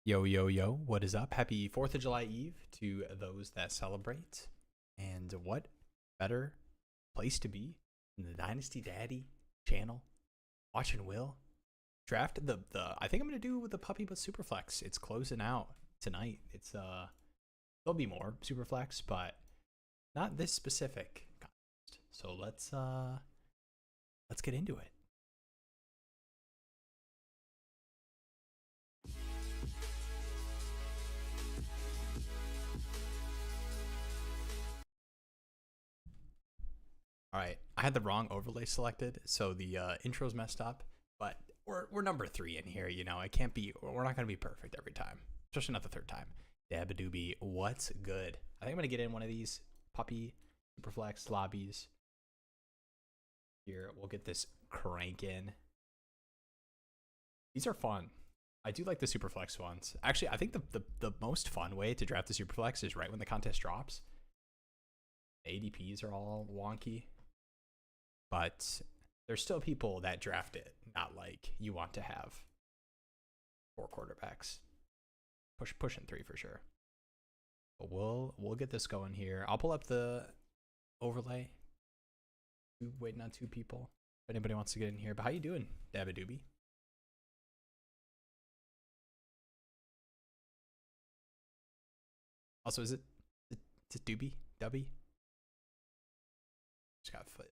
Yo, yo, yo, what is up? Happy 4th of July Eve to those that celebrate. And what better place to be than the Dynasty Daddy channel, watching Will draft the I think I'm going to do with the Puppy but Superflex. It's closing out tonight. It's there'll be more Superflex, but not this specific contest. So let's get into it. All right, I had the wrong overlay selected, so the intro's messed up. But we're number 3 in here. You know, it can't be. We're not gonna be perfect every time, especially not the third time. Dabadoobie, what's good? I think I'm gonna get in one of these Puppy Superflex lobbies. Here, we'll get this crank in. These are fun. I do like the Superflex ones. Actually, I think the most fun way to draft the Superflex is right when the contest drops. The ADPs are all wonky, but there's still people that draft it not like you want to have 4 quarterbacks. Pushing 3 for sure. But we'll get this going here. I'll pull up the overlay. Waiting on 2 people. If anybody wants to get in here. But how you doing, Dabadoobie? Also, is it Doobie? Dubby? Just got foot.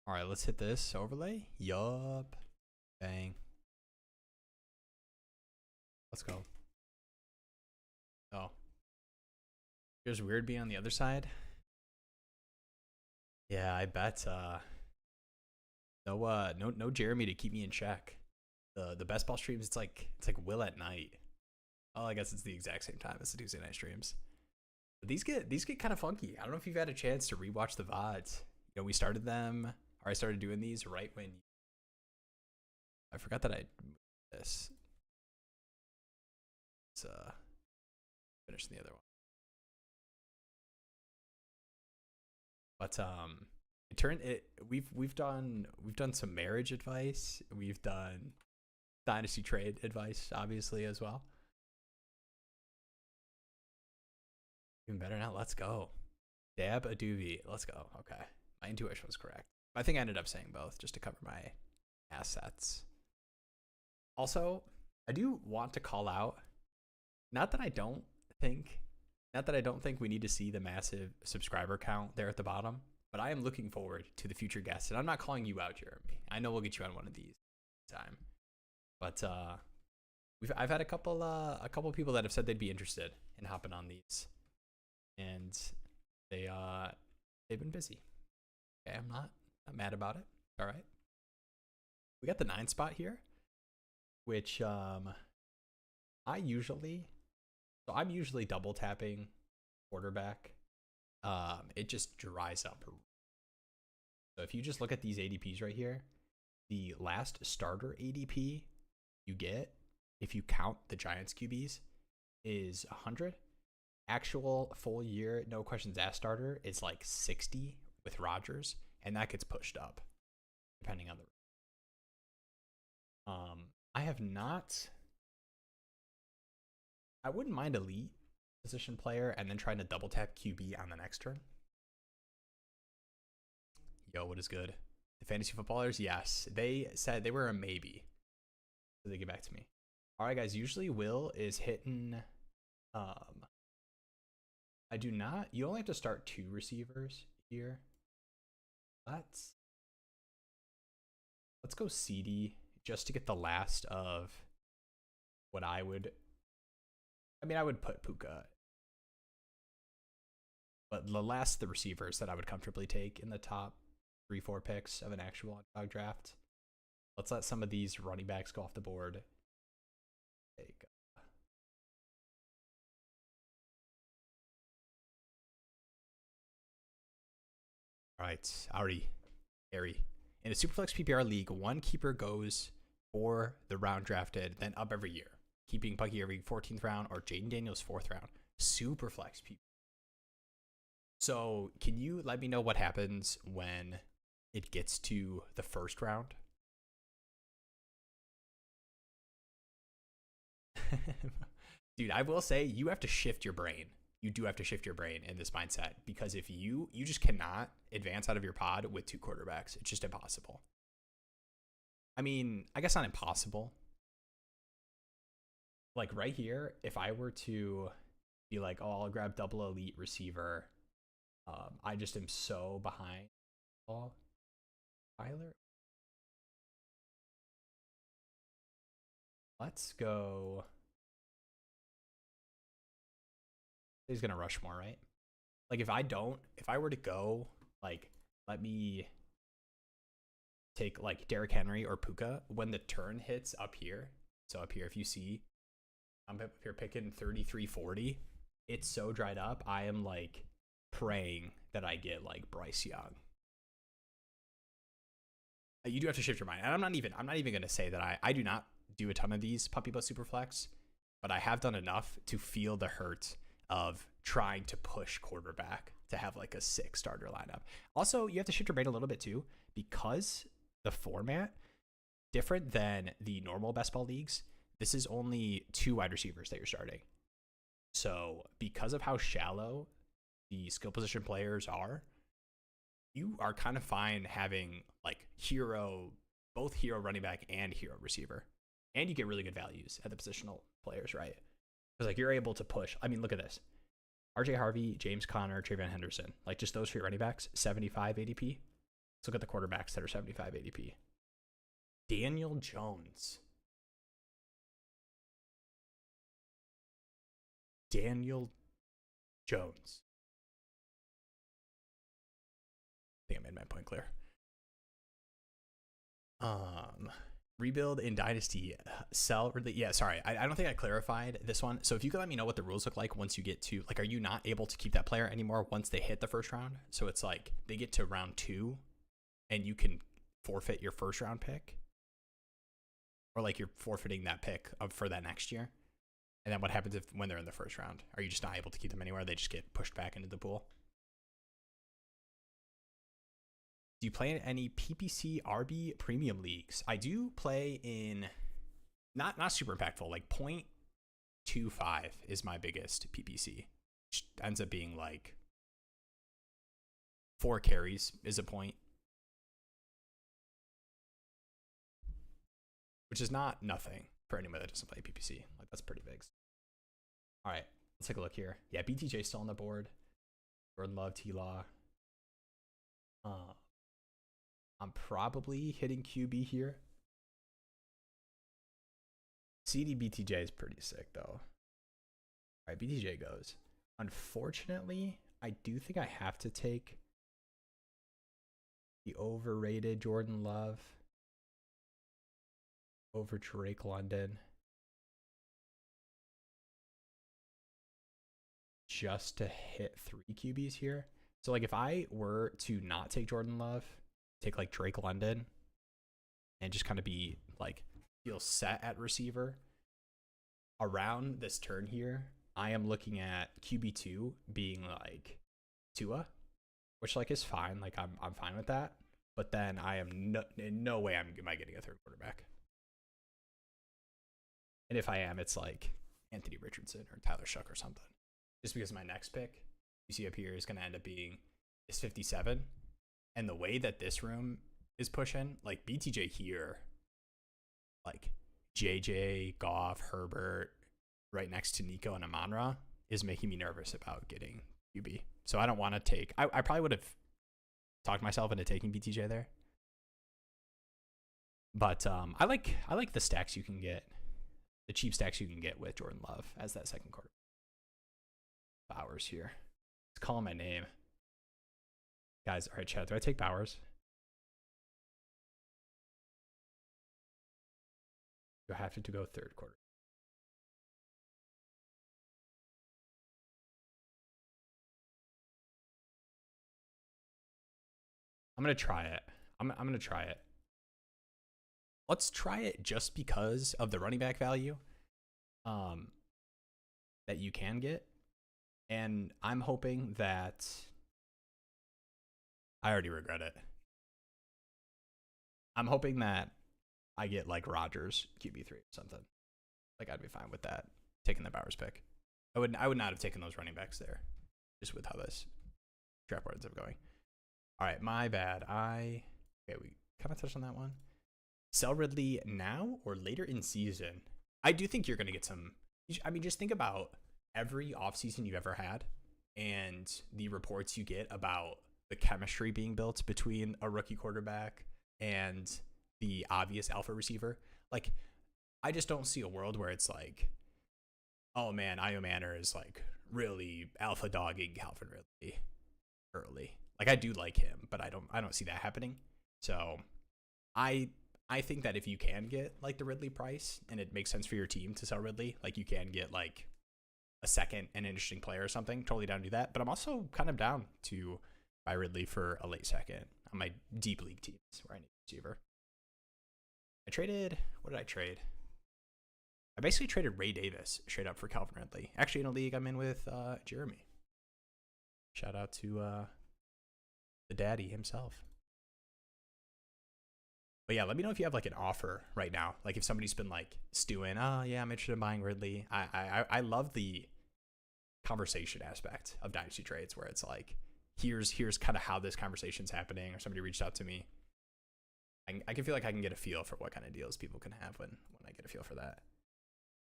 All right, let's hit this overlay. Yup. Bang. Let's go. Oh. It was weird being on the other side. Yeah, I bet no Jeremy to keep me in check. The best ball streams, it's like Will at night. Oh, I guess it's the exact same time as the Tuesday night streams. But these get kind of funky. I don't know if you've had a chance to rewatch the VODs. You know, we started them, or I started doing these right when I forgot that I moved this. Let's finish the other one. But it turned it we've done some marriage advice. We've done dynasty trade advice, obviously, as well. Even better now. Let's go. Dabadoobie. Let's go. Okay. My intuition was correct. I think I ended up saying both just to cover my assets. Also, I do want to call out, not that I don't think we need to see the massive subscriber count there at the bottom, but I am looking forward to the future guests. And I'm not calling you out, Jeremy. I know we'll get you on one of these time. But I've had a couple people that have said they'd be interested in hopping on these. And they've been busy. Okay, I'm not mad about it. All right. We got the 9 spot here, which I'm usually double tapping quarterback. It just dries up. So if you just look at these ADPs right here, the last starter ADP you get, if you count the Giants QBs, is 100. Actual full year, no questions asked starter is like 60 with Rodgers, and that gets pushed up depending on the. I have not. I wouldn't mind elite position player and then trying to double tap QB on the next turn. Yo, what is good? The fantasy footballers, yes, they said they were a maybe. So they get back to me. All right, guys. Usually Will is hitting. I do not. You only have to start 2 receivers here. Let's go CD just to get the last of what I would. I mean, I would put Puka, but the last of the receivers that I would comfortably take in the top 3-4 picks of an actual Underdog draft. Let's let some of these running backs go off the board. Take. All right, Ari. In a Superflex PPR league, 1 keeper goes for the round drafted, then up every year. Keeping Pucky every 14th round or Jaden Daniels 4th round. Superflex PPR. So can you let me know what happens when it gets to the 1st round? Dude, I will say you have to shift your brain. You do have to shift your brain in this mindset, because if you just cannot advance out of your pod with 2 quarterbacks. It's just impossible. I mean, I guess not impossible. Like right here, if I were to be like, oh, I'll grab double elite receiver, I just am so behind. Oh, Tyler. Let's go. He's gonna rush more, right? Like if I were to go, like, let me take like Derrick Henry or Puka when the turn hits up here. So up here, if you see, I'm up here picking 33-40. It's so dried up. I am like praying that I get like Bryce Young. You do have to shift your mind. And I'm not even gonna say that I do not do a ton of these puppy butt super flex, but I have done enough to feel the hurt of trying to push quarterback to have like a 6 starter lineup. Also, you have to shift your brain a little bit too, because the format different than the normal best ball leagues. This is only 2 wide receivers that you're starting. So because of how shallow the skill position players are, you are kind of fine having like both hero running back and hero receiver. And you get really good values at the positional players, right? Because like you're able to push. I mean, look at this. RJ Harvey, James Conner, Trayvon Henderson. Like just those 3 running backs, 75 ADP. Let's look at the quarterbacks that are 75 ADP. Daniel Jones. Daniel Jones. I think I made my point clear. Rebuild in Dynasty. Sell. Yeah, sorry. I don't think I clarified this one. So if you could let me know what the rules look like once you get to, like, are you not able to keep that player anymore once they hit the first round? So it's like they get to round 2 and you can forfeit your first round pick, or like you're forfeiting that pick for that next year. And then what happens when they're in the first round? Are you just not able to keep them anywhere? They just get pushed back into the pool. Do you play in any PPC RB premium leagues? I do play in not super impactful, like 0.25 is my biggest PPC, which ends up being like 4 carries is a point, which is not nothing for anyone that doesn't play PPC. Like that's pretty big. All right, let's take a look here. Yeah, BTJ still on the board. Jordan Love, T-Law. I'm probably hitting QB here. CD BTJ is pretty sick though. All right, BTJ goes. Unfortunately, I do think I have to take the overrated Jordan Love over Drake London just to hit 3 QBs here. So like if I were to not take Jordan Love, take like Drake London and just kind of be like feel set at receiver around this turn here, I am looking at QB2 being like Tua, which like is fine. Like I'm fine with that. But then I am in no way am I getting a 3rd quarterback. And if I am, it's like Anthony Richardson or Tyler Shuck or something. Just because my next pick, you see up here, is going to end up being this 57. And the way that this room is pushing, like BTJ here, like JJ, Goff, Herbert, right next to Nico and Amon-Ra, is making me nervous about getting QB. So I don't want to take, I probably would have talked myself into taking BTJ there. But I like the stacks you can get, the cheap stacks you can get with Jordan Love as that 2nd quarter. Bowers here. Let's call him my name. Guys, all right, chat. Do I take Bowers? Do I have to go 3rd quarter? I'm going to try it. I'm going to try it. Let's try it just because of the running back value that you can get. And I'm hoping that I already regret it. I'm hoping that I get like Rodgers QB3 or something. Like I'd be fine with that, taking the Bowers pick. I would not have taken those running backs there, just with how this draft board ends up going. All right, my bad. Okay, we kind of touched on that one. Sell Ridley now or later in season? I do think you're going to get some. I mean, just think about every offseason you've ever had and the reports you get about the chemistry being built between a rookie quarterback and the obvious alpha receiver. Like, I just don't see a world where it's like, oh man, Io Manor is like really alpha dogging Calvin Ridley early. Like, I do like him, but I don't see that happening. So I think that if you can get like the Ridley price and it makes sense for your team to sell Ridley, like you can get like a second and interesting player or something, totally down to do that. But I'm also kind of down to buy Ridley for a late second on my deep league teams where I need a receiver. What did I trade? I basically traded Ray Davis straight up for Calvin Ridley. Actually, in a league I'm in with Jeremy. Shout out to the daddy himself. But yeah, let me know if you have like an offer right now. Like if somebody's been like stewing, oh yeah, I'm interested in buying Ridley. I love the conversation aspect of Dynasty trades where it's like, here's kind of how this conversation's happening, or somebody reached out to me. I can feel like I can get a feel for what kind of deals people can have when I get a feel for that.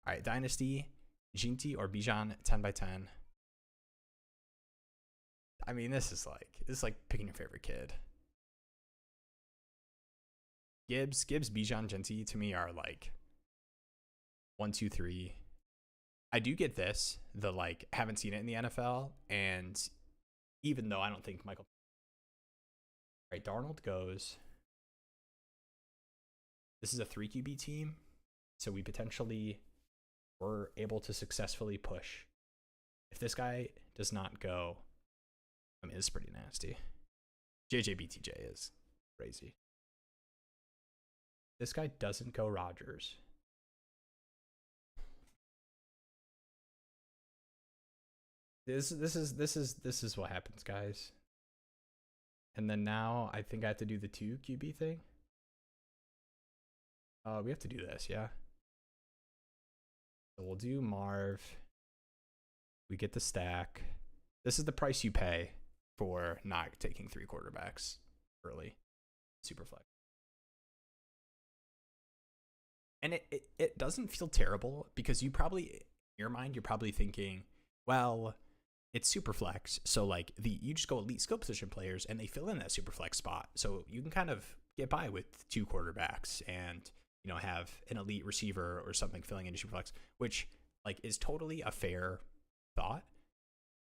All right, Dynasty, Ginty or Bijan 10x10. I mean, this is like picking your favorite kid. Gibbs, Bijan, Ginty to me are like 1, 2, 3. I do get this, the like haven't seen it in the NFL, and even though I don't think Michael. All right, Darnold goes. This is a 3 QB team, so we potentially were able to successfully push. If this guy does not go, I mean, it's pretty nasty. JJBTJ is crazy. This guy doesn't go Rodgers. This is what happens, guys. And then now I think I have to do the 2 QB thing. We have to do this, yeah. So we'll do Marv. We get the stack. This is the price you pay for not taking 3 quarterbacks early. Superflex. And it doesn't feel terrible because you probably, in your mind, you're probably thinking, well, it's Superflex. So like you just go elite skill position players and they fill in that Superflex spot. So you can kind of get by with 2 quarterbacks and, you know, have an elite receiver or something filling into Superflex, which like is totally a fair thought.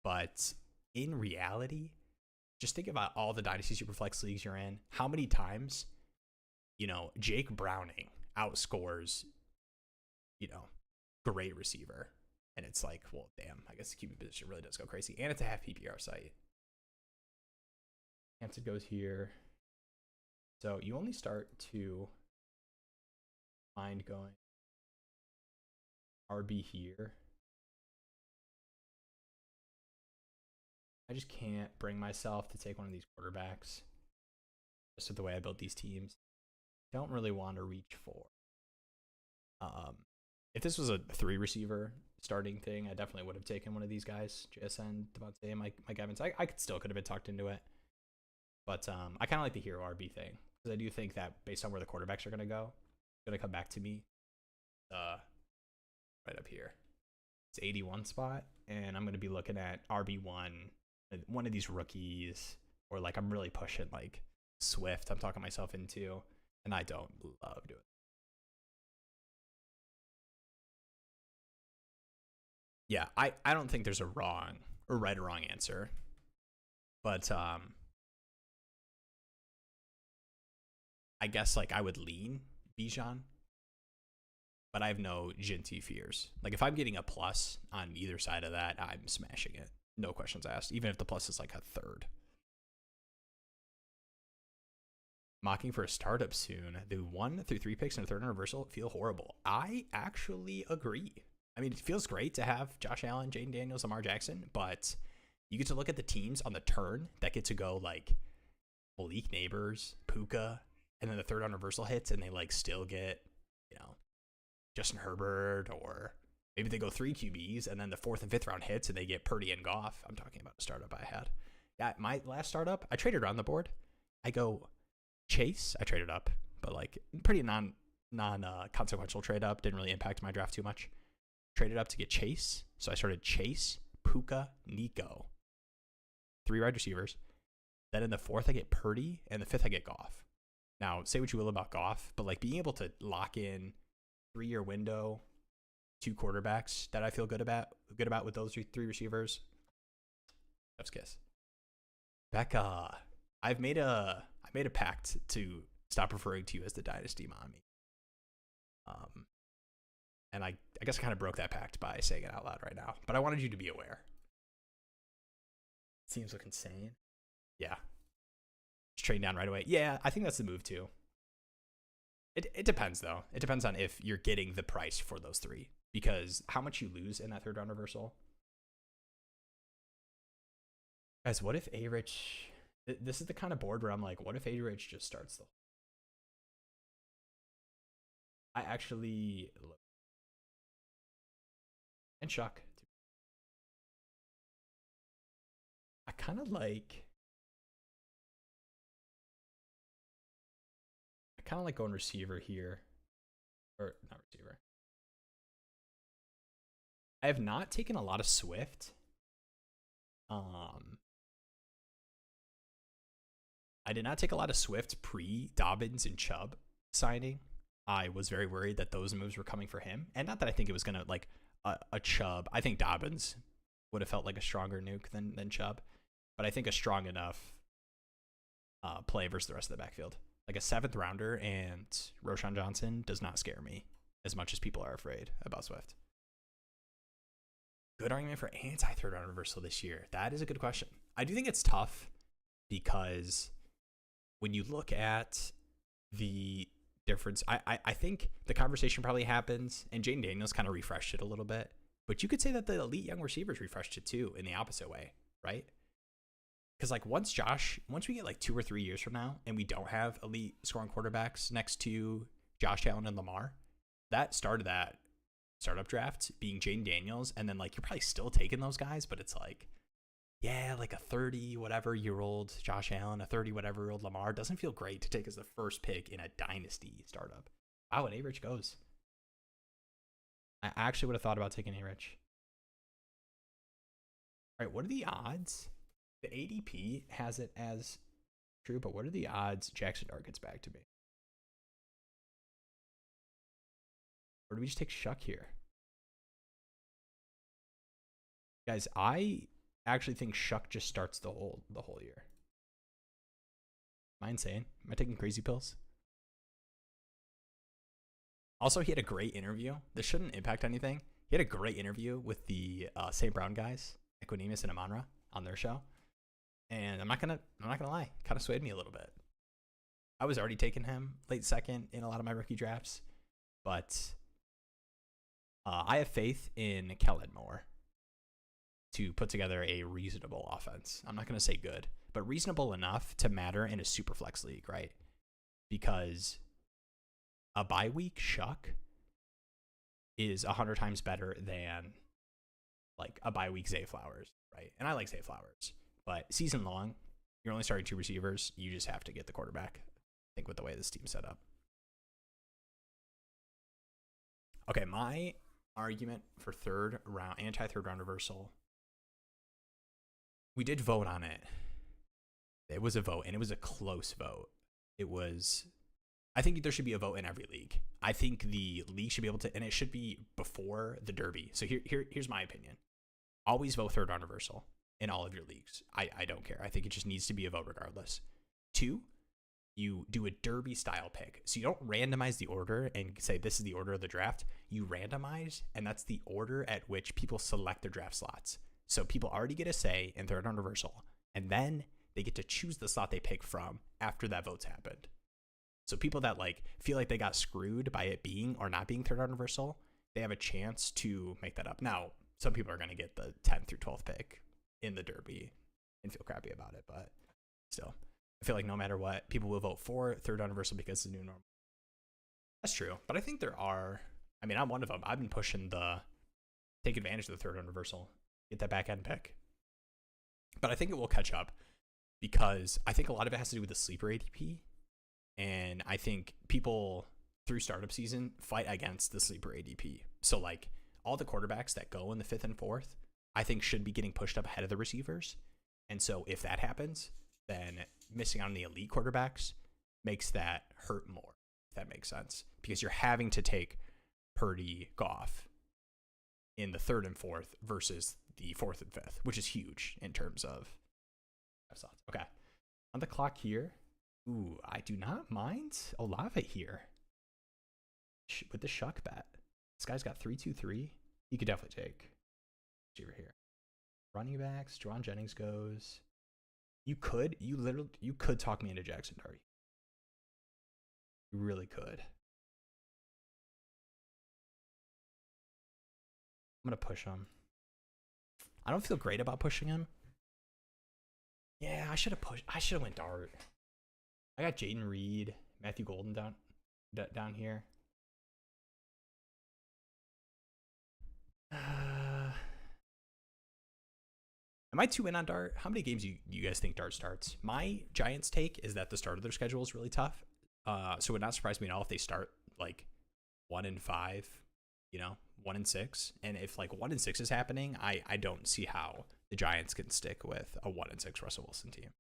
But in reality, just think about all the Dynasty Superflex leagues you're in. How many times, you know, Jake Browning outscores, you know, great receiver. And it's like, well, damn, I guess the QB position really does go crazy. And it's a half PPR site. Hampton goes here. So you only start to find going RB here. I just can't bring myself to take one of these quarterbacks. Just with the way I built these teams. Don't really want to reach for. If this was a 3 receiver starting thing, I definitely would have taken one of these guys. JSN, Devontae, and Mike Evans. I still could have been talked into it. But I kind of like the hero RB thing. Because I do think that based on where the quarterbacks are going to go, it's going to come back to me right up here. It's 81 spot. And I'm going to be looking at RB1, one of these rookies. Or like I'm really pushing like Swift. I'm talking myself into. And I don't love doing it. Yeah, I don't think there's a wrong or right or wrong answer. But I guess like I would lean Bijan. But I have no Ginty fears. Like if I'm getting a plus on either side of that, I'm smashing it. No questions asked. Even if the plus is like a third. Mocking for a startup soon. The 1 through 3 picks and a third and reversal feel horrible. I actually agree. I mean, it feels great to have Josh Allen, Jaden Daniels, Lamar Jackson, but you get to look at the teams on the turn that get to go like Malik Neighbors, Puka, and then the third on reversal hits, and they like still get, you know, Justin Herbert, or maybe they go 3 QBs and then the 4th and 5th round hits and they get Purdy and Goff. I'm talking about a startup I had. Yeah, my last startup, I traded around the board. I go Chase. I traded up, but like pretty non consequential trade up. Didn't really impact my draft too much. Traded up to get Chase. So I started Chase, Puka, Nico. 3 wide receivers. Then in the 4th, I get Purdy, and the 5th, I get Goff. Now, say what you will about Goff, but like being able to lock in 3-year window, 2 quarterbacks that I feel good about with those 3 receivers. Chef's kiss. Becca, I made a pact to stop referring to you as the Dynasty Mommy. And I guess I kind of broke that pact by saying it out loud right now, but I wanted you to be aware. Seems look insane. Yeah. Just trading down right away. Yeah, I think that's the move too. It depends though. It depends on if you're getting the price for those 3, because how much you lose in that 3rd round reversal. Guys, what if A-Rich, this is the kind of board where I'm like, what if A-Rich just starts the, I actually look. And Chuck. I kind of like going receiver here. Or not receiver. I have not taken a lot of Swift. I did not take a lot of Swift pre Dobbins and Chubb signing. I was very worried that those moves were coming for him. And not that I think it was going to like a Chubb. I think Dobbins would have felt like a stronger nuke than Chubb. But I think a strong enough play versus the rest of the backfield. Like a 7th rounder and Roschon Johnson does not scare me as much as people are afraid about Swift. Good argument for anti-3rd round reversal this year. That is a good question. I do think it's tough because when you look at the difference, I think the conversation probably happens, and Jaden Daniels kind of refreshed it a little bit, but you could say that the elite young receivers refreshed it too in the opposite way, right? Because like once we get like 2 or 3 years from now and we don't have elite scoring quarterbacks next to Josh Allen and Lamar, that started that startup draft being Jaden Daniels, and then like you're probably still taking those guys, but it's like, yeah, like a 30 whatever year old Josh Allen, a 30 whatever year old Lamar doesn't feel great to take as the first pick in a dynasty startup. Wow, and A-Rich goes. I actually would have thought about taking A-Rich. All right, what are the odds? The ADP has it as true, but what are the odds Jackson Dart gets back to me? Or do we just take Shuck here? Guys, I actually think Shuck just starts the whole year. Am I insane? Am I taking crazy pills? Also, he had a great interview. This shouldn't impact anything. He had a great interview with the St. Brown guys, Equanimus and Amonra, on their show. And I'm not gonna lie, kind of swayed me a little bit. I was already taking him late 2nd in a lot of my rookie drafts, but I have faith in Kellen Moore to put together a reasonable offense. I'm not going to say good, but reasonable enough to matter in a super flex league, right? Because a bye week Shuck is 100 times better than like a bye week Zay Flowers, right? And I like Zay Flowers, but season long, you're only starting 2 receivers. You just have to get the quarterback, I think, with the way this team's set up. Okay, my argument for anti-3rd round reversal, we did vote on it. It was a vote, and it was a close vote. I think there should be a vote in every league. I think the league should be able to, and it should be before the Derby. So here's my opinion. Always vote 3rd round reversal in all of your leagues. I don't care. I think it just needs to be a vote regardless. 2, you do a Derby style pick. So you don't randomize the order and say this is the order of the draft. You randomize, and that's the order at which people select their draft slots. So people already get a say in 3rd round reversal, and then they get to choose the slot they pick from after that vote's happened. So people that like feel like they got screwed by it being or not being 3rd round reversal, they have a chance to make that up. Now, some people are going to get the 10th through 12th pick in the Derby and feel crappy about it, but still, I feel like no matter what, people will vote for 3rd round reversal because it's the new normal. That's true, but I think there are I mean, I'm one of them. I've been pushing take advantage of the third round reversal, get that back end pick. But I think it will catch up because I think a lot of it has to do with the sleeper ADP. And I think people through startup season fight against the sleeper ADP. So like all the quarterbacks that go in the 5th and 4th, I think should be getting pushed up ahead of the receivers. And so if that happens, then missing on the elite quarterbacks makes that hurt more, if that makes sense. Because you're having to take Purdy, Goff in the 3rd and 4th versus the 4th and 5th, which is huge in terms of thoughts. Okay. On the clock here, ooh, I do not mind Olave here with the shuck bet. This guy's got 3-2-3. He could definitely take receiver here. Running backs, Jawan Jennings goes. You could talk me into Jackson Dart. You really could. I'm gonna push him. I don't feel great about pushing him. Yeah, I should have pushed. I should have went Dart. I got Jaden Reed, Matthew Golden down here. Am I too in on Dart? How many games you guys think Dart starts? My Giants take is that the start of their schedule is really tough. So it would not surprise me at all if they start like 1-5, 1-6. And if like 1-6 is happening, I don't see how the Giants can stick with a 1-6 Russell Wilson team.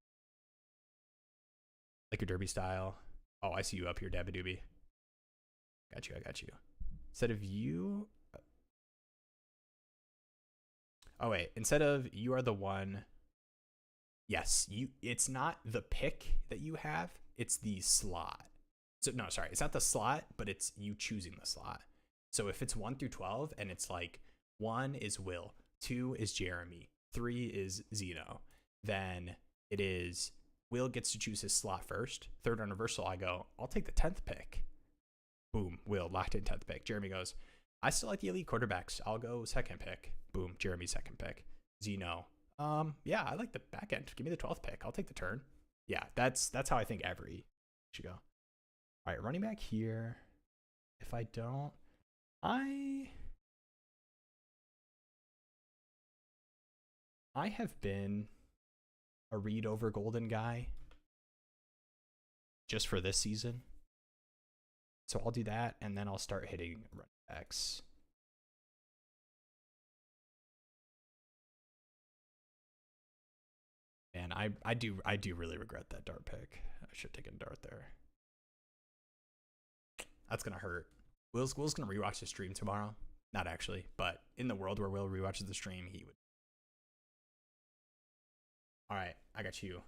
Like your derby style. Oh, I see you up here, Dabadoobie. I got you. Instead of you. Oh wait, instead of you are the one. Yes, it's not the pick that you have, it's the slot. So no, sorry, it's not the slot, but it's you choosing the slot. So if it's 1 through 12 and it's like 1 is Will, 2 is Jeremy, 3 is Zeno, then it is Will gets to choose his slot first. Third on reversal, I go, I'll take the 10th pick. Boom, Will locked in 10th pick. Jeremy goes, I still like the elite quarterbacks. I'll go second pick. Boom, Jeremy second pick. Zeno, yeah, I like the back end. Give me the 12th pick. I'll take the turn. Yeah, that's how I think every should go. All right, running back here. If I don't, I have been a Reed over Golden guy just for this season. So I'll do that, and then I'll start hitting running backs. And I do really regret that Dart pick. I should have taken Dart there. That's gonna hurt. Will's gonna rewatch the stream tomorrow. Not actually, but in the world where Will rewatches the stream, he would. All right, I got you.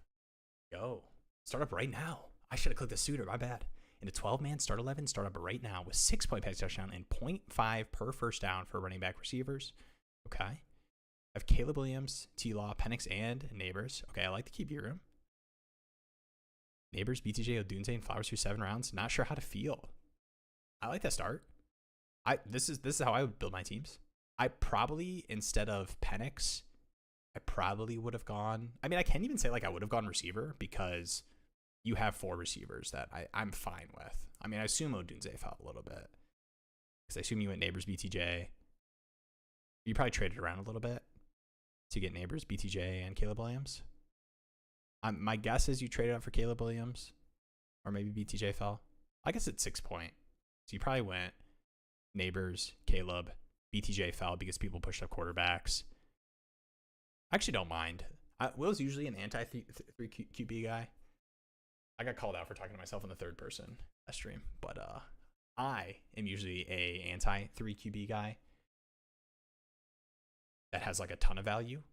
Go. Start up right now. I should have clicked this sooner. My bad. In a 12-man start 11, start up right now with 6-point pass touchdown and 0.5 per first down for running back receivers. Okay. I have Caleb Williams, T-Law, Penix, and Neighbors. Okay, I like the QB room. Neighbors, BTJ, Odunze, and Flowers through 7 rounds. Not sure how to feel. I like that start. This is how I would build my teams. I probably, instead of Penix, I probably would have gone. I mean, I can't even say like I would have gone receiver because you have 4 receivers that I'm fine with. I mean, I assume Odunze fell a little bit because I assume you went Neighbors, BTJ. You probably traded around a little bit to get Neighbors, BTJ, and Caleb Williams. My guess is you traded up for Caleb Williams, or maybe BTJ fell. I guess it's 6 point. So you probably went Neighbors, Caleb, BTJ fell because people pushed up quarterbacks. I actually don't mind. Will's usually an anti-3 QB guy. I got called out for talking to myself in the third person last stream, but I am usually a anti-3 QB guy that has like a ton of value.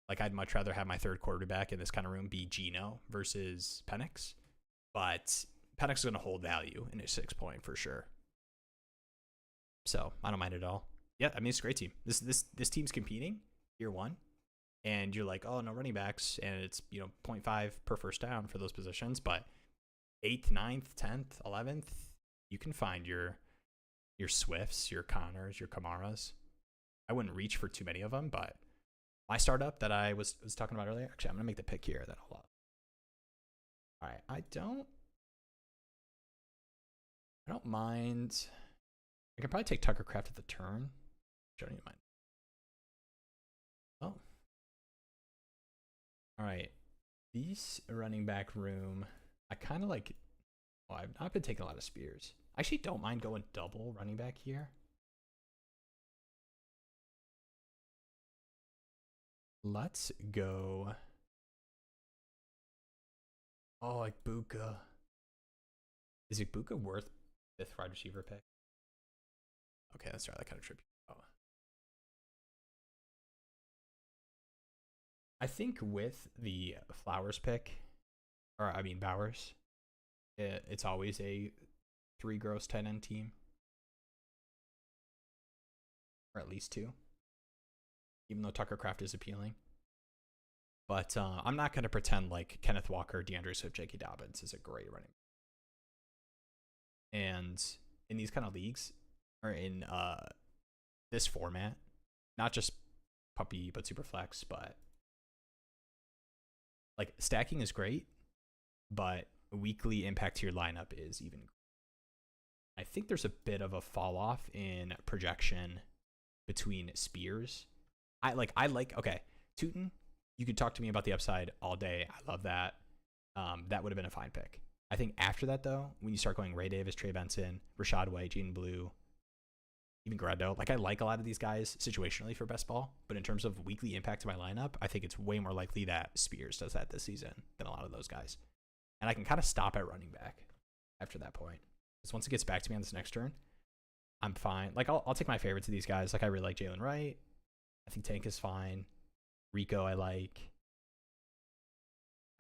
Like I'd much rather have my third quarterback in this kind of room be Geno versus Penix, but Penix is going to hold value in a 6 point for sure. So I don't mind it at all. Yeah, I mean it's a great team. This team's competing year one, and you're like, oh no running backs, and it's 0.5 per first down for those positions, but 8th, 9th, 10th, 11th, you can find your Swifts, your Connors, your Kamaras. I wouldn't reach for too many of them, but my startup that I was talking about earlier, actually I'm gonna make the pick here that I'll love. All right, I don't mind. I could probably take Tucker Craft at the turn. I don't even mind. Oh. All right. These running back room, I kind of like. Oh, I've not been taking a lot of Spears. I actually don't mind going double running back here. Let's go. Oh, like Buka. Is Buka worth 5th wide receiver pick? Okay, let's try that kind of tribute. Oh. I think with the Flowers pick, or I mean Bowers, it's always a 3 gross tight end team. Or at least 2. Even though Tucker Craft is appealing. But I'm not going to pretend like Kenneth Walker, DeAndre Swift, J.K. Dobbins is a great running. And in these kind of leagues, or in this format, not just puppy, but super flex, but like stacking is great, but weekly impact to your lineup is even. I think there's a bit of a fall off in projection between Spears. I like okay, Tootin, you could talk to me about the upside all day. I love that. That would have been a fine pick. I think after that, though, when you start going Ray Davis, Trey Benson, Rashad White, Jaden Blue, even Guerrero, like I like a lot of these guys situationally for best ball, but in terms of weekly impact to my lineup, I think it's way more likely that Spears does that this season than a lot of those guys. And I can kind of stop at running back after that point. Because once it gets back to me on this next turn, I'm fine. Like I'll take my favorites of these guys. Like I really like Jalen Wright. I think Tank is fine. Rico I like.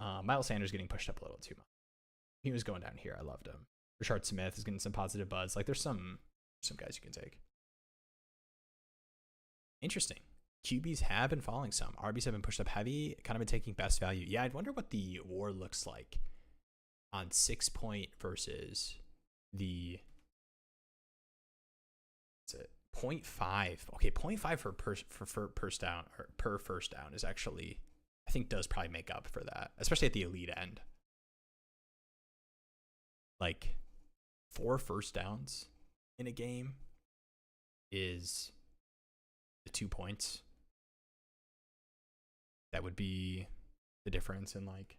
Miles Sanders getting pushed up a little too much. He was going down here. I loved him. Rashard Smith is getting some positive buzz. Like there's some guys you can take. Interesting. QBs have been falling some. RBs have been pushed up heavy. Kind of been taking best value. Yeah, I'd wonder what the war looks like on 6 point versus the. What's it? 0.5. Okay, 0.5 for first down or per first down is actually, I think, does probably make up for that, especially at the elite end. Like 4 first downs in a game is the 2 points. That would be the difference in like,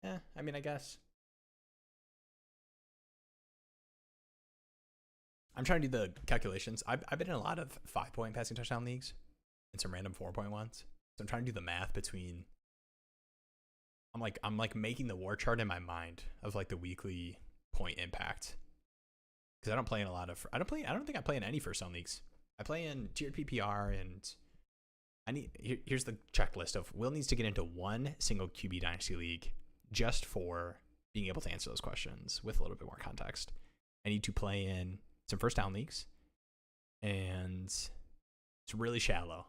I mean, I guess. I'm trying to do the calculations. I've been in a lot of 5-point passing touchdown leagues and some random 4-point ones. So I'm trying to do the math between. I'm like making the war chart in my mind of like the weekly point impact. Because I don't play in a lot of. I don't think I play in any first down leagues. I play in tiered PPR, and here's the checklist of Will needs to get into one single QB Dynasty league just for being able to answer those questions with a little bit more context. I need to play in some first down leagues, and it's really shallow.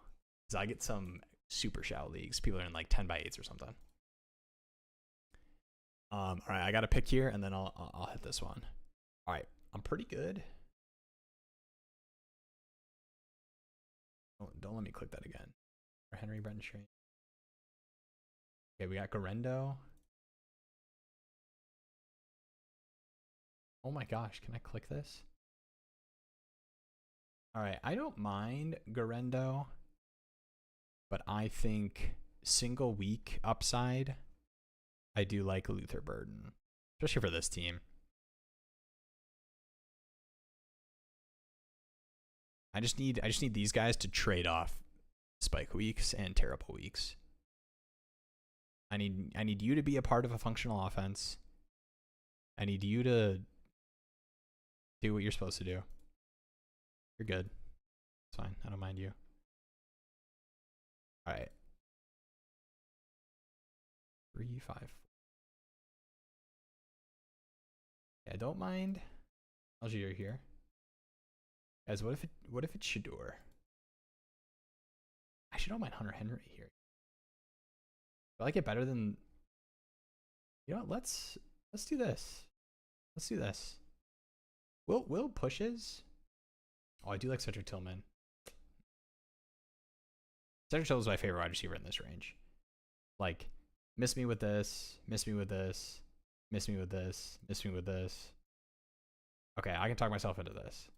Because I get some super shallow leagues. People are in like 10x8s or something. All right, I got a pick here, and then I'll hit this one. All right, I'm pretty good. Don't let me click that again. Henry Brenton Strain. Okay, we got Guerrero. Oh my gosh, can I click this? All right, I don't mind Guerrero, but I think single week upside, I do like Luther Burden, especially for this team. I just need these guys to trade off spike weeks and terrible weeks. I need you to be a part of a functional offense. I need you to do what you're supposed to do. You're good. It's fine. I don't mind you. All right. 3, 5. Yeah, I don't mind Algier here. Guys, what if it's Shador? I actually don't mind Hunter Henry here. I like it better than. You know what? Let's do this. Let's do this. Will pushes. Oh, I do like Cedric Tillman. Cedric Tillman is my favorite wide receiver in this range. Like, miss me with this, miss me with this, miss me with this, miss me with this. Okay, I can talk myself into this.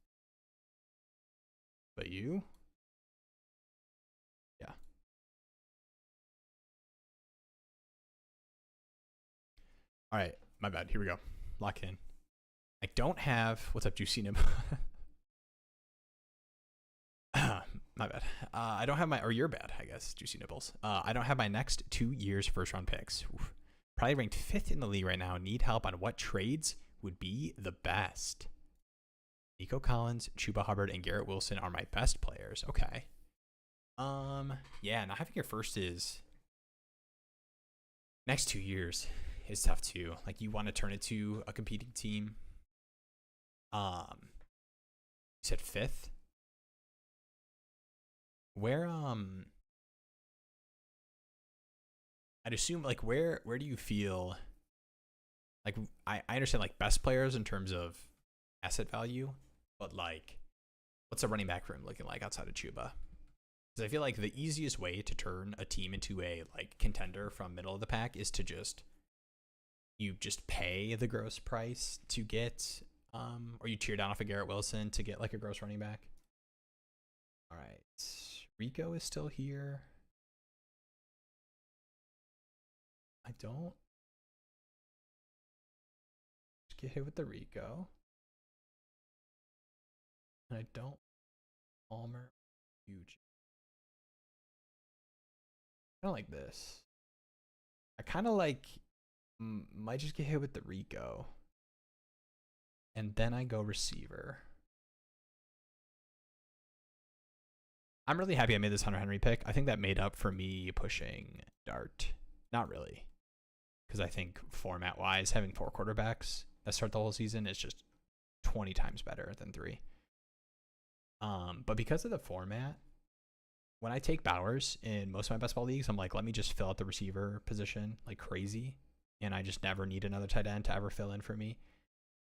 But you? Yeah. All right, my bad. Here we go. Lock in. I don't have. What's up, Juicy Nib? My bad. I don't have my, or you're bad, I guess, Juicy Nibbles. I don't have my next 2 years first round picks. Oof. Probably ranked 5th in the league right now. Need help on what trades would be the best. Nico Collins, Chuba Hubbard, and Garrett Wilson are my best players. Okay. Yeah, not having your first is next 2 years is tough too. Like you want to turn it to a competing team. You said 5th. Where I'd assume like where do you feel like I understand like best players in terms of asset value, but like what's a running back room looking like outside of Chuba? Because I feel like the easiest way to turn a team into a like contender from middle of the pack is to just pay the gross price to get or you tear down off of Garrett Wilson to get like a gross running back. All right. Rico is still here. I don't get hit with the Rico. And I don't Palmer huge. I don't like this. I kind of like might just get hit with the Rico. And then I go receiver. I'm really happy I made this Hunter Henry pick. I think that made up for me pushing Dart. Not really. Because I think format-wise, having 4 quarterbacks that start the whole season is just 20 times better than 3. But because of the format, when I take Bowers in most of my best ball leagues, I'm like, let me just fill out the receiver position like crazy. And I just never need another tight end to ever fill in for me.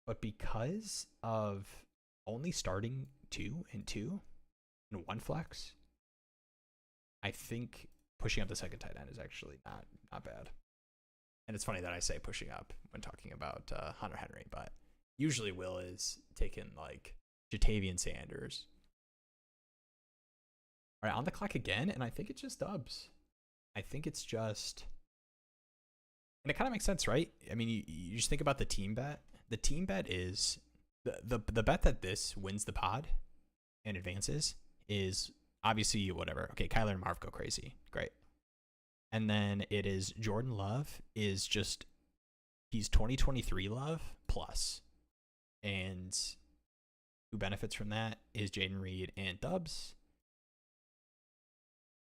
But because of only starting 2 and 2 and 1 flex, I think pushing up the second tight end is actually not bad. And it's funny that I say pushing up when talking about Hunter Henry, but usually Will is taking like Jatavian Sanders. All right, on the clock again, and I think it's just dubs. I think it's just, and it kind of makes sense, right? I mean, you just think about the team bet. The team bet is the bet that this wins the pod and advances is obviously whatever. Okay, Kyler and Marv go crazy, great. And then it is Jordan Love is just, he's 2023 Love plus. And who benefits from that is Jaden Reed and Dubs.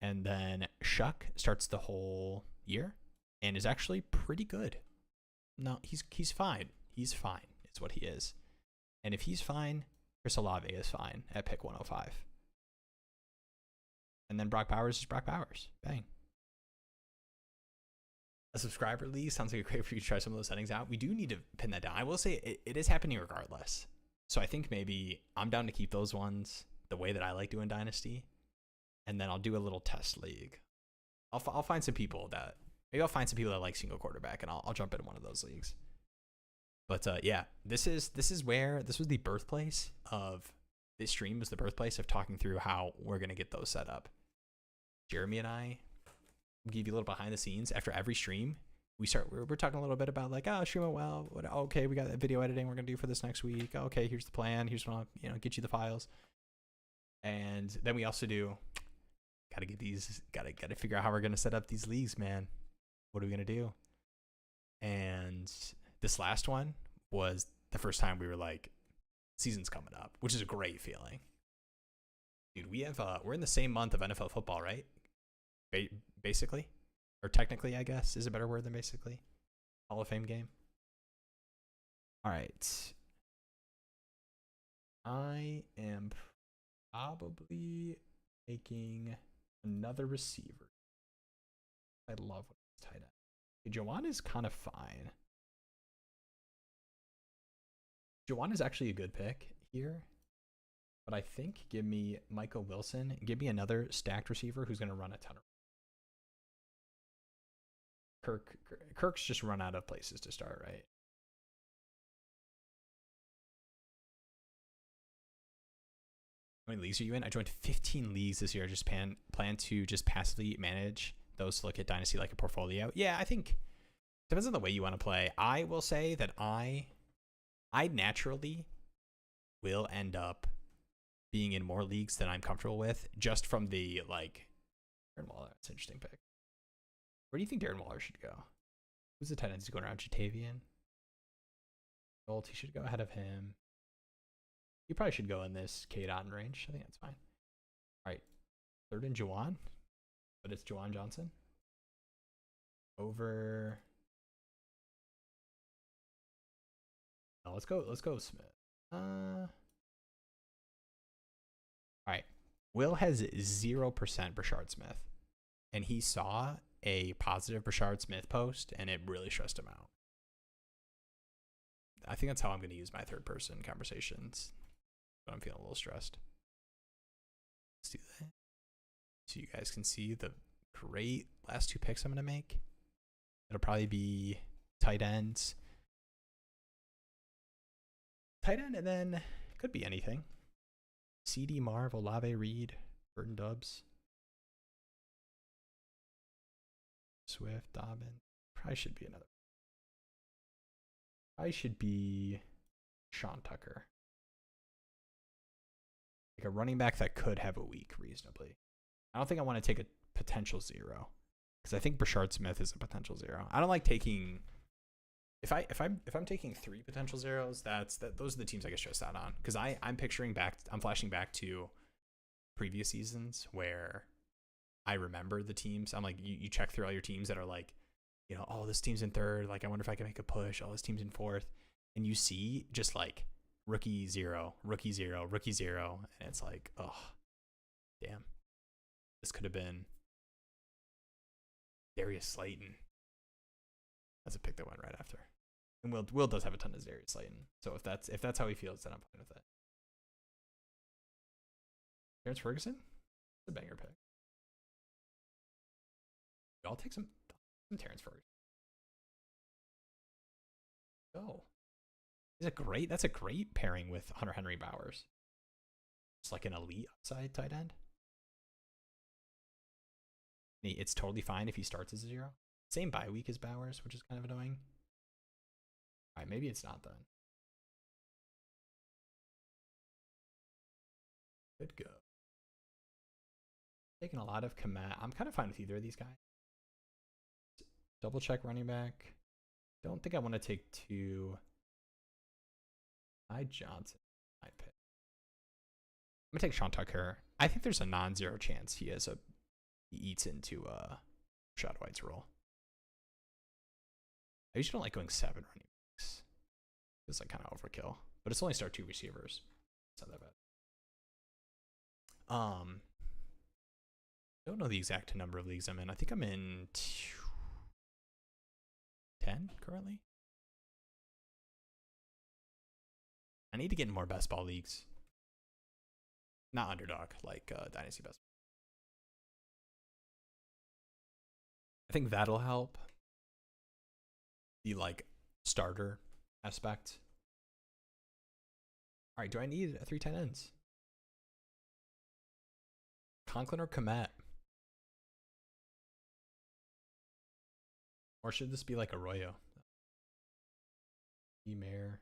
And then Shuck starts the whole year and is actually pretty good. No, he's fine. He's fine. It's what he is. And if he's fine, Chris Olave is fine at pick 105. And then Brock Bowers is Brock Bowers. Bang. A subscriber league sounds like a great for you to try some of those settings out. We do need to pin that down. I will say it is happening regardless. So I think maybe I'm down to keep those ones the way that I like doing Dynasty. And then I'll do a little test league. I'll find some people that, maybe I'll find some people that like single quarterback and I'll jump into one of those leagues. But yeah, this was the birthplace of, this stream was the birthplace of talking through how we're going to get those set up. Jeremy and I give you a little behind the scenes after every stream. We're talking a little bit about like, oh, stream went well. Okay, we got that video editing we're gonna do for this next week. Okay, here's the plan. Here's what I'll, get you the files. And then we also do gotta figure out how we're gonna set up these leagues, man. What are we gonna do? And this last one was the first time we were like, season's coming up, which is a great feeling. Dude, we're in the same month of NFL football, right? Basically, or technically, I guess is a better word than basically. Hall of Fame game. All right. I am probably taking another receiver. I love what this tight end. Jawan is kind of fine. Jawan is actually a good pick here. But I think give me Michael Wilson. Give me another stacked receiver who's going to run a ton of. Kirk's just run out of places to start, right? How many leagues are you in? I joined 15 leagues this year. I just plan to just passively manage those to look at Dynasty like a portfolio. Yeah, I think depends on the way you want to play. I will say that I naturally will end up being in more leagues than I'm comfortable with, just from the like Darren Waller. That's an interesting pick. Where do you think Darren Waller should go? Who's the tight end? He's going around Jatavian. Bolt, he should go ahead of him. He probably should go in this K-Dot range. I think that's fine. All right. Third and Juwan, but it's Juwan Johnson. Over. No, let's go Smith. All right. Will has 0% Brashard Smith, and he saw a positive Brashard Smith post, and it really stressed him out. I think that's how I'm going to use my third person conversations, but I'm feeling a little stressed. Let's do that so you guys can see the great last two picks I'm going to make. It'll probably be tight ends. Tight end, and then it could be anything. CD, Marv, Olave, Reed, Burton Dubs, Swift, Dobbin. Probably should be another. Probably should be Sean Tucker. Like a running back that could have a week reasonably. I don't think I want to take a potential 0 because I think Brashard Smith is a potential 0. I don't like taking. If I'm taking 3 potential 0s, those are the teams I get stressed out on, because I'm flashing back to previous seasons where I remember the teams. I'm like, you check through all your teams that are like, you know, oh, this team's in third, like I wonder if I can make a push. Oh, this team's in fourth, and you see just like rookie 0, rookie 0, rookie 0, and it's like, oh, damn, this could have been Darius Slayton. That's a pick that went right after. And Will does have a ton of Darius Slayton. So if that's how he feels, then I'm fine with it. Terrence Ferguson? It's a banger pick. I'll take some Terrence Ferguson. Oh. That's a great pairing with Hunter Henry Bowers. It's like an elite upside tight end. It's totally fine if he starts as a 0. Same bye week as Bowers, which is kind of annoying. All right, maybe it's not then. Good go. Taking a lot of Komet. I'm kind of fine with either of these guys. Double check running back. Don't think I want to take 2. Johnson. I pick. I'm gonna take Sean Tucker. I think there's a non-0 chance he eats into Rashad White's role. I usually don't like going 7 running backs. It's like kind of overkill, but it's only start 2 receivers. It's not that bad. Don't know the exact number of leagues I'm in. I think I'm in 10 currently. I need to get in more best ball leagues. Not Underdog, like Dynasty Best Ball. I think that'll help. The like starter aspect. All right, do I need 3 tight ends? Conklin or Komet? Or should this be like Arroyo? Mayor.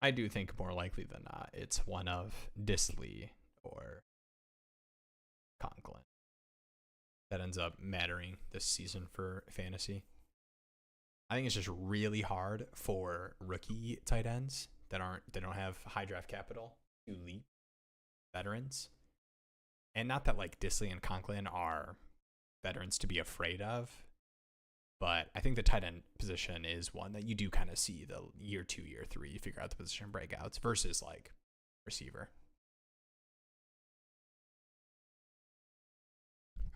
I do think more likely than not it's one of Disley or Conklin that ends up mattering this season for fantasy. I think it's just really hard for rookie tight ends that don't have high draft capital to leap veterans. And not that like Disley and Conklin are veterans to be afraid of, but I think the tight end position is one that you do kind of see the year 2, year 3, you figure out the position breakouts versus like receiver.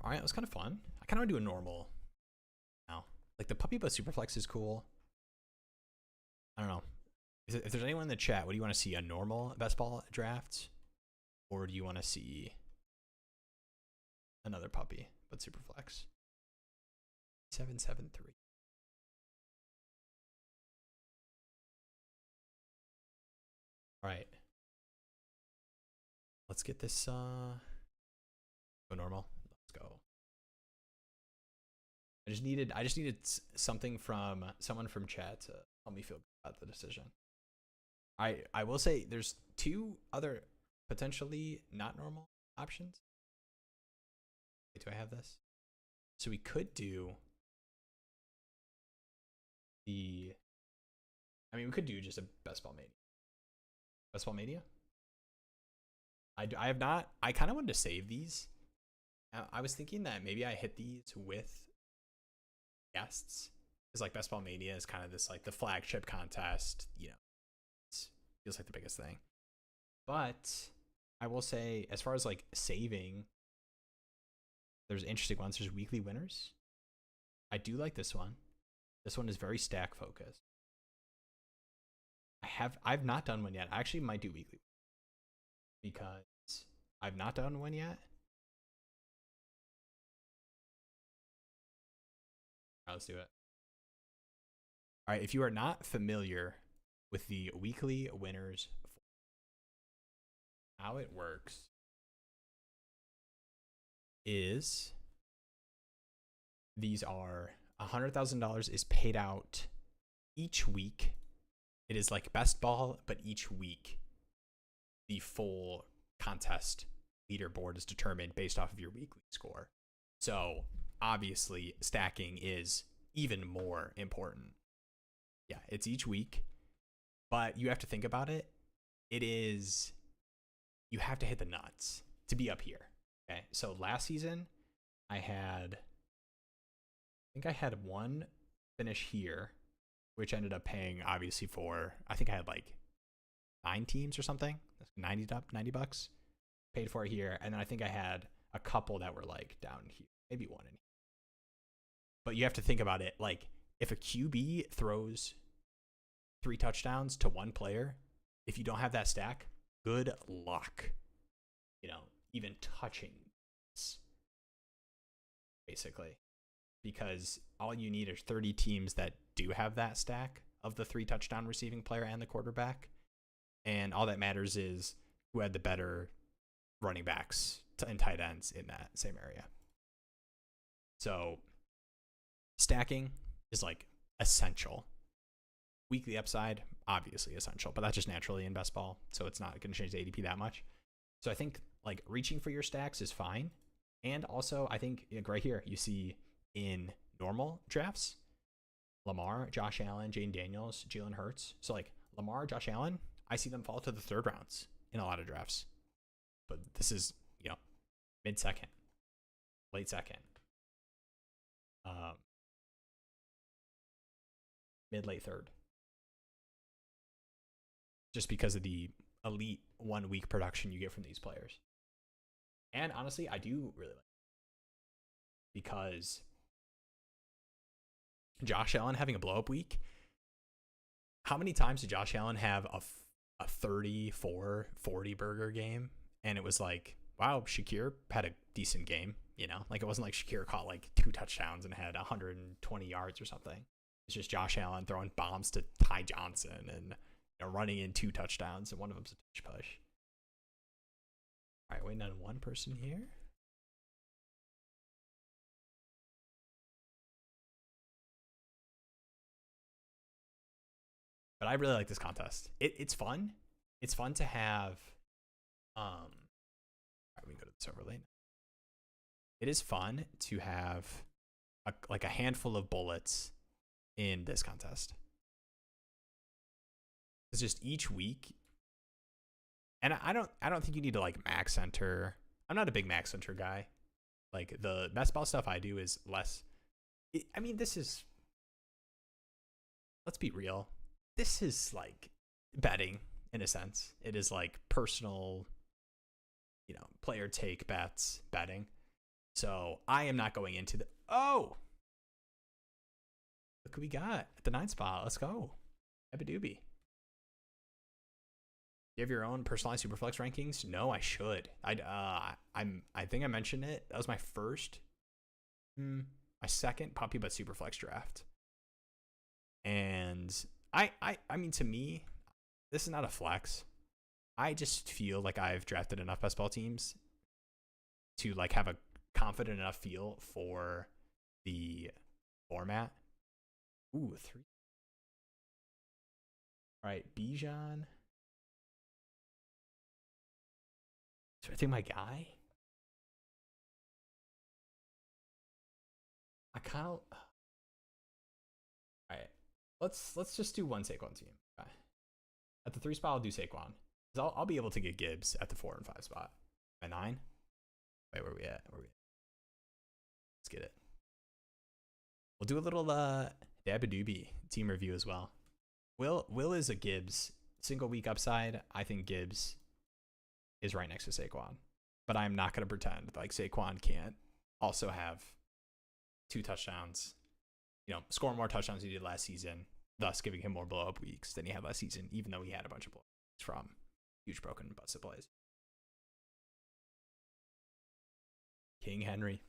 All right, it was kind of fun. I kind of want to do a normal now. Like the Puppy Butt Superflex is cool. I don't know. If there's anyone in the chat, what do you want to see? A normal best ball draft? Or do you want to see another Puppy Butt Superflex? 773. All right. Let's get this go normal. Let's go. I just needed something from someone from chat to help me feel good about the decision. I will say there's two other potentially not normal options. Wait, do I have this? So we could do we could do just a Best Ball Mania. Best Ball Mania? I have not. I kind of wanted to save these. I was thinking that maybe I hit these with guests. Because like Best Ball Mania is kind of this like the flagship contest, you know. It feels like the biggest thing. But I will say, as far as like saving, there's interesting ones. There's weekly winners. I do like this one. This one is very stack focused. I've not done one yet. I actually might do weekly because I've not done one yet. All right, let's do it. All right, if you are not familiar with the weekly winners, how it works is these are $100,000 is paid out each week. It is like best ball, but each week the full contest leaderboard is determined based off of your weekly score. So obviously stacking is even more important. Yeah, it's each week, but you have to think about it. You have to hit the nuts to be up here. Okay, so last season I think I had one finish here, which ended up paying obviously for, I think I had like 9 teams or something. That's $90 paid for here. And then I think I had a couple that were like down here, maybe one in here. But you have to think about it. Like if a QB throws 3 touchdowns to one player, if you don't have that stack, good luck, even touching this, basically. Because all you need are 30 teams that do have that stack of the 3 touchdown receiving player and the quarterback. And all that matters is who had the better running backs and tight ends in that same area. So stacking is like essential. Weekly upside, obviously essential, but that's just naturally in best ball. So it's not going to change the ADP that much. So I think like reaching for your stacks is fine. And also I think like right here, you see in normal drafts, Lamar, Josh Allen, Jane Daniels, Jalen Hurts. So like Lamar, Josh Allen, I see them fall to the 3rd rounds in a lot of drafts. But this is, mid-second, late second, mid-late 3rd. Just because of the elite 1 week production you get from these players. And honestly, I do really like it because Josh Allen having a blow-up week. How many times did Josh Allen have a 34, 40 burger game? And it was like, wow, Shakir had a decent game, Like it wasn't like Shakir caught like 2 touchdowns and had 120 yards or something. It's just Josh Allen throwing bombs to Ty Johnson and running in 2 touchdowns, and one of them's a touch push. All right, waiting on one person here. But I really like this contest. It's fun. It's fun to have. All right, we can go to this overlay. It is fun to have a handful of bullets in this contest. It's just each week, and I don't think you need to like max enter. I'm not a big max enter guy. Like the best ball stuff I do is less. This is. Let's be real. This is like betting in a sense. It is like personal, player take bets betting. So I am not going into the. Oh, look what we got at the 9 spot. Let's go, Ebidoobie. Do you have your own personalized Superflex rankings? No, I should. I think I mentioned it. That was my first. my second puppy but super flex draft. And I mean, to me, this is not a flex. I just feel like I've drafted enough best ball teams to like have a confident enough feel for the format. Ooh, 3. All right, Bijan. So I think my guy. I kind of. All right, let's just do one Saquon team. Okay. At the 3 spot, I'll do Saquon. I'll be able to get Gibbs at the 4 and 5 spot. At 9. Wait, where are we at? Let's get it. We'll do a little Dabadoobie team review as well. Will is a Gibbs single week upside. I think Gibbs is right next to Saquon, but I'm not going to pretend like Saquon can't also have 2 touchdowns, score more touchdowns than he did last season, thus giving him more blow up weeks than he had last season, even though he had a bunch of blow ups from huge broken and busted plays. King Henry.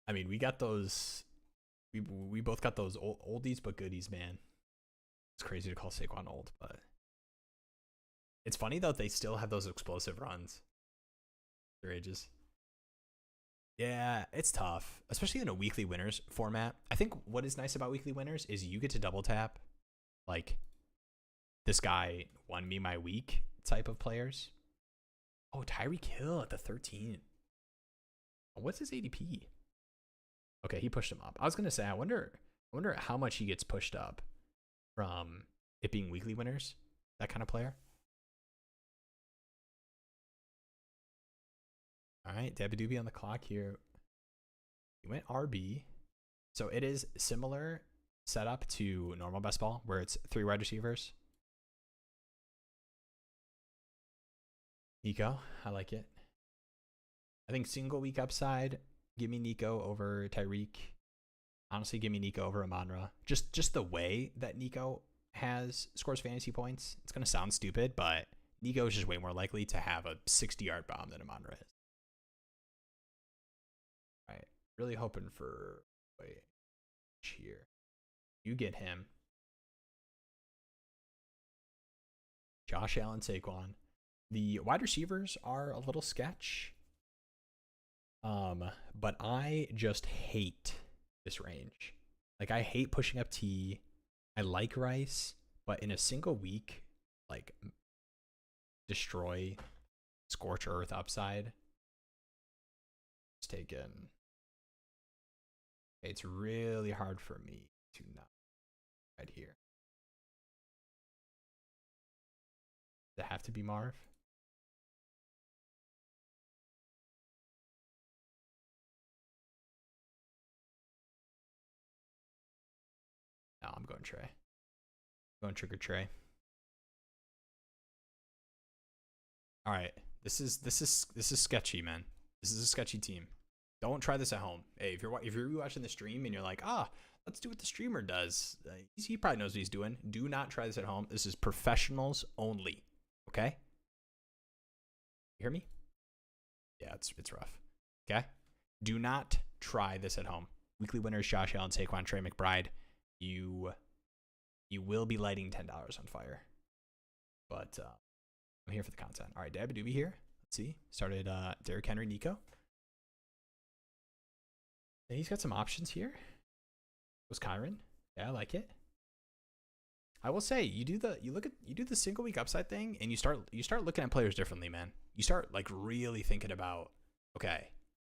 I mean, we got those. We both got those oldies but goodies, man. It's crazy to call Saquon old, but it's funny though they still have those explosive runs. Their ages. Yeah, it's tough, especially in a weekly winners format. I think what is nice about weekly winners is you get to double tap, like this guy won me my week type of players. Oh, Tyreek Hill at the 13. What's his ADP? Okay, he pushed him up. I was gonna say, I wonder how much he gets pushed up from it being weekly winners, that kind of player. All right, Dabadoobie on the clock here. He went RB. So it is similar setup to normal best ball, where it's 3 wide receivers. Nico, I like it. I think single week upside, give me Nico over Tyreek. Honestly, give me Nico over Amon-Ra. Just the way that Nico scores fantasy points. It's gonna sound stupid, but Nico is just way more likely to have a 60-yard bomb than Amon-Ra is. All right, really hoping for here. You get him. Josh Allen, Saquon. The wide receivers are a little sketch. But I just hate this range. Like, I hate pushing up T. I like Rice, but in a single week, like, destroy scorch earth upside. It's taken. It's really hard for me to not right here. Does it have to be Marv? No, I'm going Trey. I'm going Trigger Trey. All right, this is sketchy, man. This is a sketchy team. Don't try this at home. Hey, if you're watching the stream and you're like, let's do what the streamer does. He probably knows what he's doing. Do not try this at home. This is professionals only. Okay? You hear me? Yeah, it's rough. Okay? Do not try this at home. Weekly winners: Josh Allen, Saquon, Trey McBride. You will be lighting $10 on fire. But I'm here for the content. All right, Dabadoobie here. Let's see. Started Derrick Henry, Nico. And he's got some options here. Was Kyron? Yeah, I like it. I will say, you do the single week upside thing, and you start looking at players differently, man. You start like really thinking about, okay,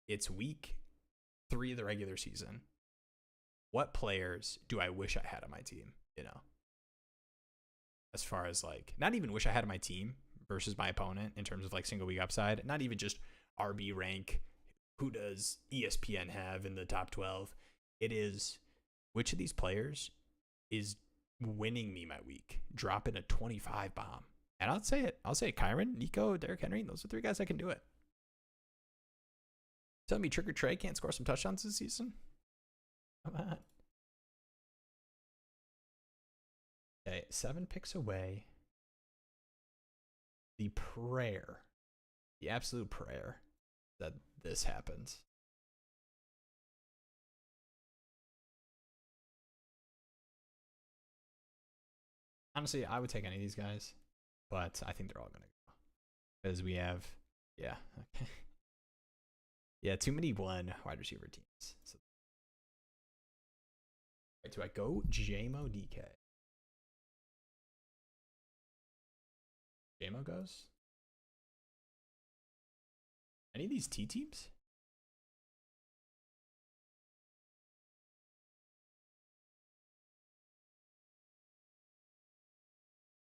it's week 3 of the regular season. What players do I wish I had on my team? As far as like, not even wish I had on my team versus my opponent in terms of like single week upside. Not even just RB rank. Who does ESPN have in the top 12? It is, which of these players is winning me my week, dropping a 25 bomb. And I'll say it. Kyron, Nico, Derrick Henry. Those are 3 guys that can do it. Tell me Trigger Trey can't score some touchdowns this season? Come on. Okay, 7 picks away. The absolute prayer that this happens. Honestly, I would take any of these guys, but I think they're all gonna go because we have, yeah, okay. Yeah, too many one wide receiver teams. So, right, do I go JMO DK? JMO goes. Any of these T teams?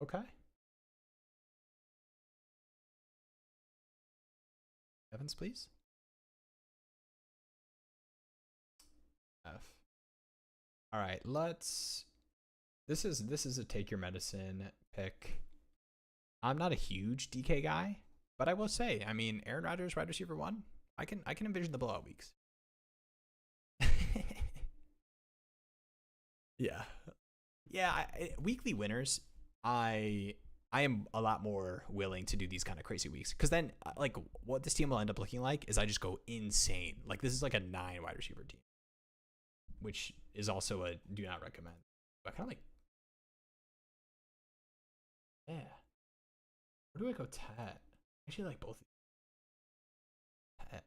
Okay. Evans, please. F. All right, let's. This is a take your medicine pick. I'm not a huge DK guy, but I will say, I mean, Aaron Rodgers, wide receiver 1. I can envision the blowout weeks. Yeah, yeah. Weekly winners, I am a lot more willing to do these kind of crazy weeks because then, like, what this team will end up looking like is I just go insane. Like, this is like a 9 wide receiver team, which is also a do not recommend. But I kind of like, yeah. Where do I go? Tat. I actually like both. Tat.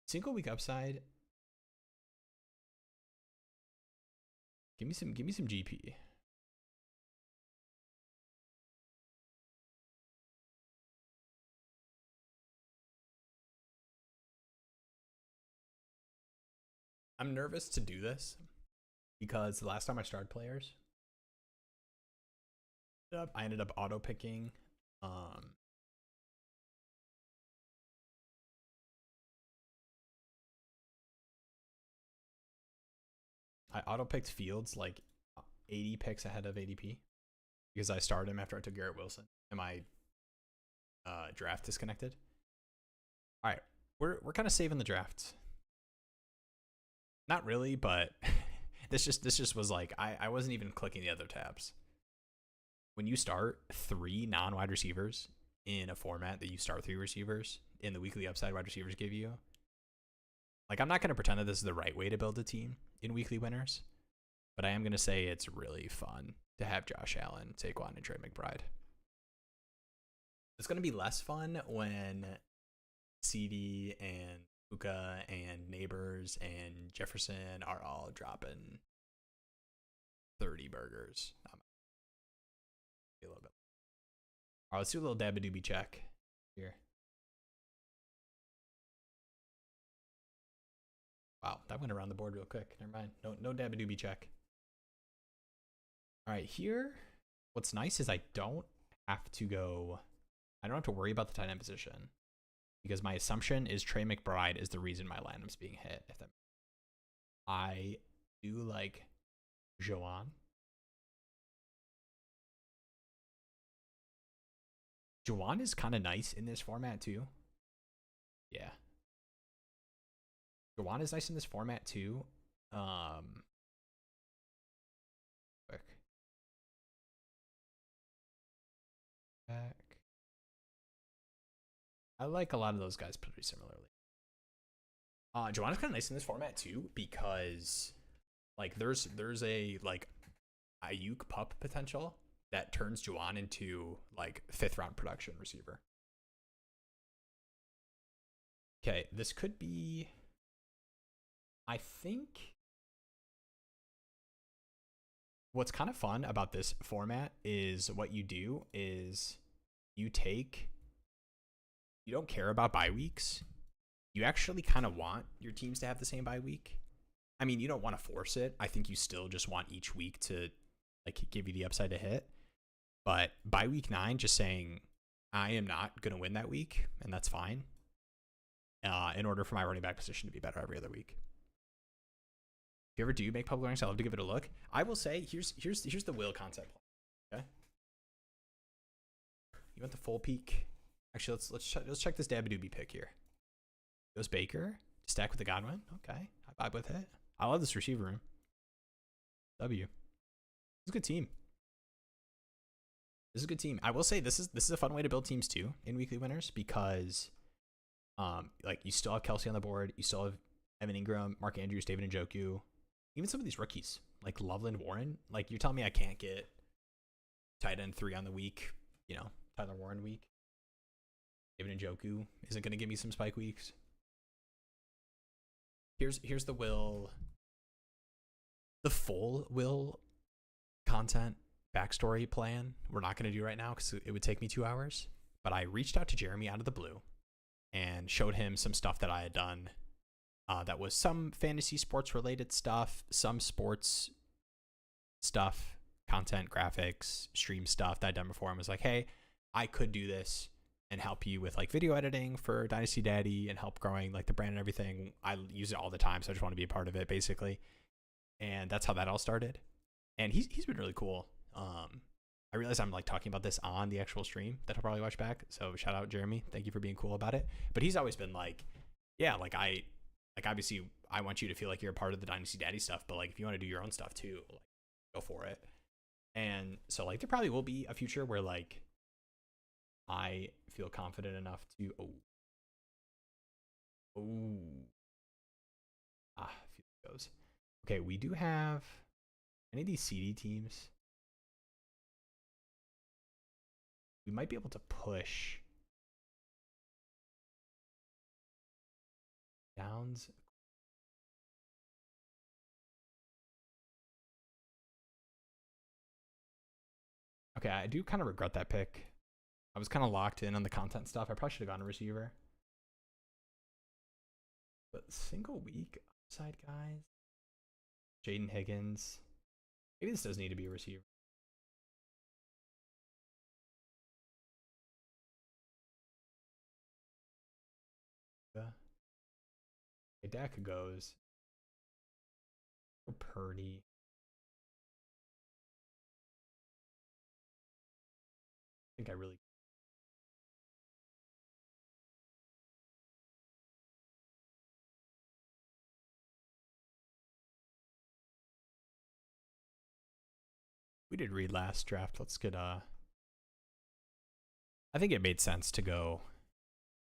Single week upside. Give me some GP. I'm nervous to do this because the last time I started players, I ended up auto picking. I auto picked Fields like 80 picks ahead of ADP because I started him after I took Garrett Wilson and my draft disconnected. All right, we're kind of saving the draft. Not really, but this just was like I wasn't even clicking the other tabs. When you start 3 non-wide receivers in a format that you start 3 receivers in the weekly upside wide receivers give you, like, I'm not going to pretend that this is the right way to build a team in weekly winners, but I am going to say it's really fun to have Josh Allen, Saquon, and Trey McBride. It's going to be less fun when CD and Puka and Neighbors and Jefferson are all dropping 30 burgers. A little bit. All right, let's do a little Dabadoobie check here. Wow, that went around the board real quick. Never mind. No Dabadoobie check. All right, here, what's nice is I don't have to worry about the tight end position because my assumption is Trey McBride is the reason my lineup's being hit. I do like Joanne. Juwan is kind of nice in this format too. Yeah. Juwan is nice in this format too. Quick. Back. I like a lot of those guys pretty similarly. Juwan is kind of nice in this format too because like there's a like Ayuk pup potential that turns Juwan into like 5th round production receiver. Okay, this could be, I think what's kind of fun about this format is what you do is you don't care about bye weeks. You actually kind of want your teams to have the same bye week. I mean, you don't want to force it. I think you still just want each week to like give you the upside to hit. But by week 9, just saying I am not going to win that week, and that's fine. In order for my running back position to be better every other week. If you ever do make public ranks, I'll have to give it a look. I will say here's the will concept. Okay. You want the full peak? Actually, let's check this Dabadoobie pick here. Goes Baker, stack with the Godwin. Okay, I vibe with it. I love this receiver room. W. It's a good team. This is a good team. I will say this is a fun way to build teams too in weekly winners because, like you still have Kelsey on the board, you still have Evan Ingram, Mark Andrews, David Njoku, even some of these rookies like Loveland Warren. Like you're telling me I can't get tight end 3 on the week, you know, Tyler Warren week. David Njoku isn't going to give me some spike weeks. Here's the full will content backstory plan. We're not going to do right now because it would take me 2 hours. But I reached out to Jeremy out of the blue and showed him some stuff that I had done. That was some fantasy sports related stuff, some sports stuff, content, graphics, stream stuff that I'd done before. I was like, hey, I could do this and help you with like video editing for Dynasty Daddy and help growing like the brand and everything. I use it all the time, so I just want to be a part of it basically. And that's how that all started. And he's been really cool. I realize I'm like talking about this on the actual stream that I'll probably watch back. So shout out Jeremy. Thank you for being cool about it. But he's always been like, yeah, like obviously I want you to feel like you're a part of the Dynasty Daddy stuff, but like if you want to do your own stuff too, like go for it. And so like there probably will be a future where like I feel confident enough to few goes. Okay, we do have any of these CD teams. We might be able to push Downs. Okay, I do kind of regret that pick. I was kind of locked in on the content stuff. I probably should have gone to receiver. But single week upside guys. Jaden Higgins. Maybe this does need to be a receiver. Dak goes. Purdy. I think I really. We did read last draft. Let's get I think it made sense to go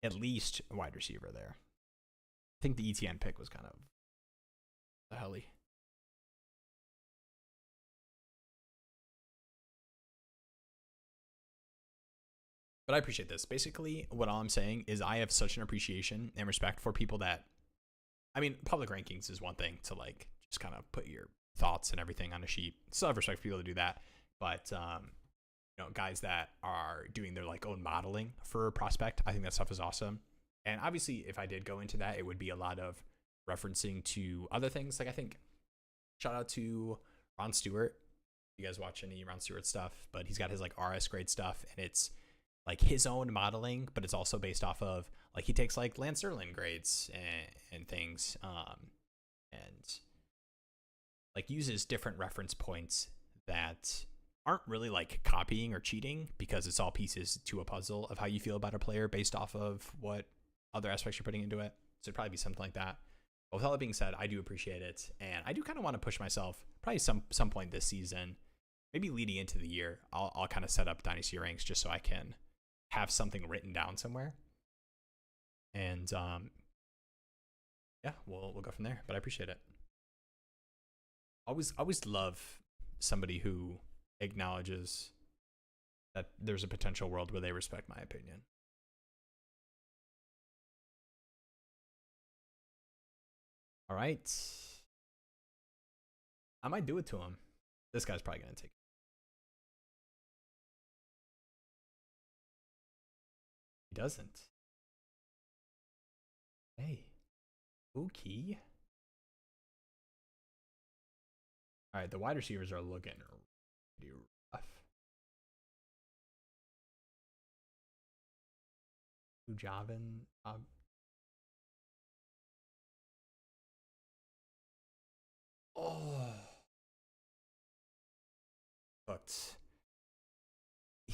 at least wide receiver there. I think the ETN pick was kind of the helly. But I appreciate this. Basically, what all I'm saying is I have such an appreciation and respect for people that, I mean, public rankings is one thing to like just kind of put your thoughts and everything on a sheet. Still have respect for people to do that, but you know, guys that are doing their like own modeling for a prospect, I think that stuff is awesome. And obviously, if I did go into that, it would be a lot of referencing to other things. Like I think, shout out to Ron Stewart. You guys watch any Ron Stewart stuff? But he's got his like RS grade stuff, and it's like his own modeling, but it's also based off of like he takes like Lance Sterling grades and things, and like uses different reference points that aren't really like copying or cheating because it's all pieces to a puzzle of how you feel about a player based off of what other aspects you're putting into it. So it'd probably be something like that. But with all that being said, I do appreciate it, and I do kind of want to push myself probably some point this season, maybe leading into the year. I'll kind of set up Dynasty ranks just so I can have something written down somewhere, and yeah, we'll go from there. But I appreciate it. Always love somebody who acknowledges that there's a potential world where they respect my opinion. All right, I might do it to him. This guy's probably gonna take it. He doesn't. Hey, okay. All right, the wide receivers are looking pretty rough. Ujavin. Oh. But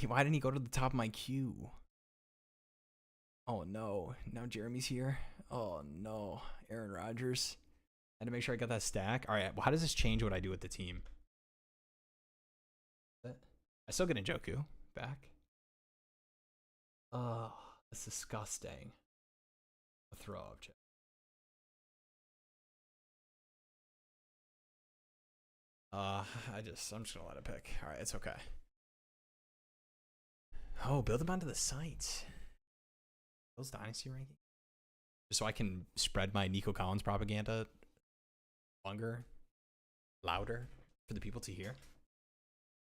why didn't he go to the top of my queue? Oh no, now Jeremy's here. Oh no, Aaron Rodgers. I had to make sure I got that stack. All right, well, how does this change what I do with the team? I still get Njoku back. Oh, that's disgusting. A throw object. I'm just gonna let it pick. All right, it's okay. Oh, build them onto the site. Those Dynasty ranking. Just so I can spread my Nico Collins propaganda longer, louder for the people to hear.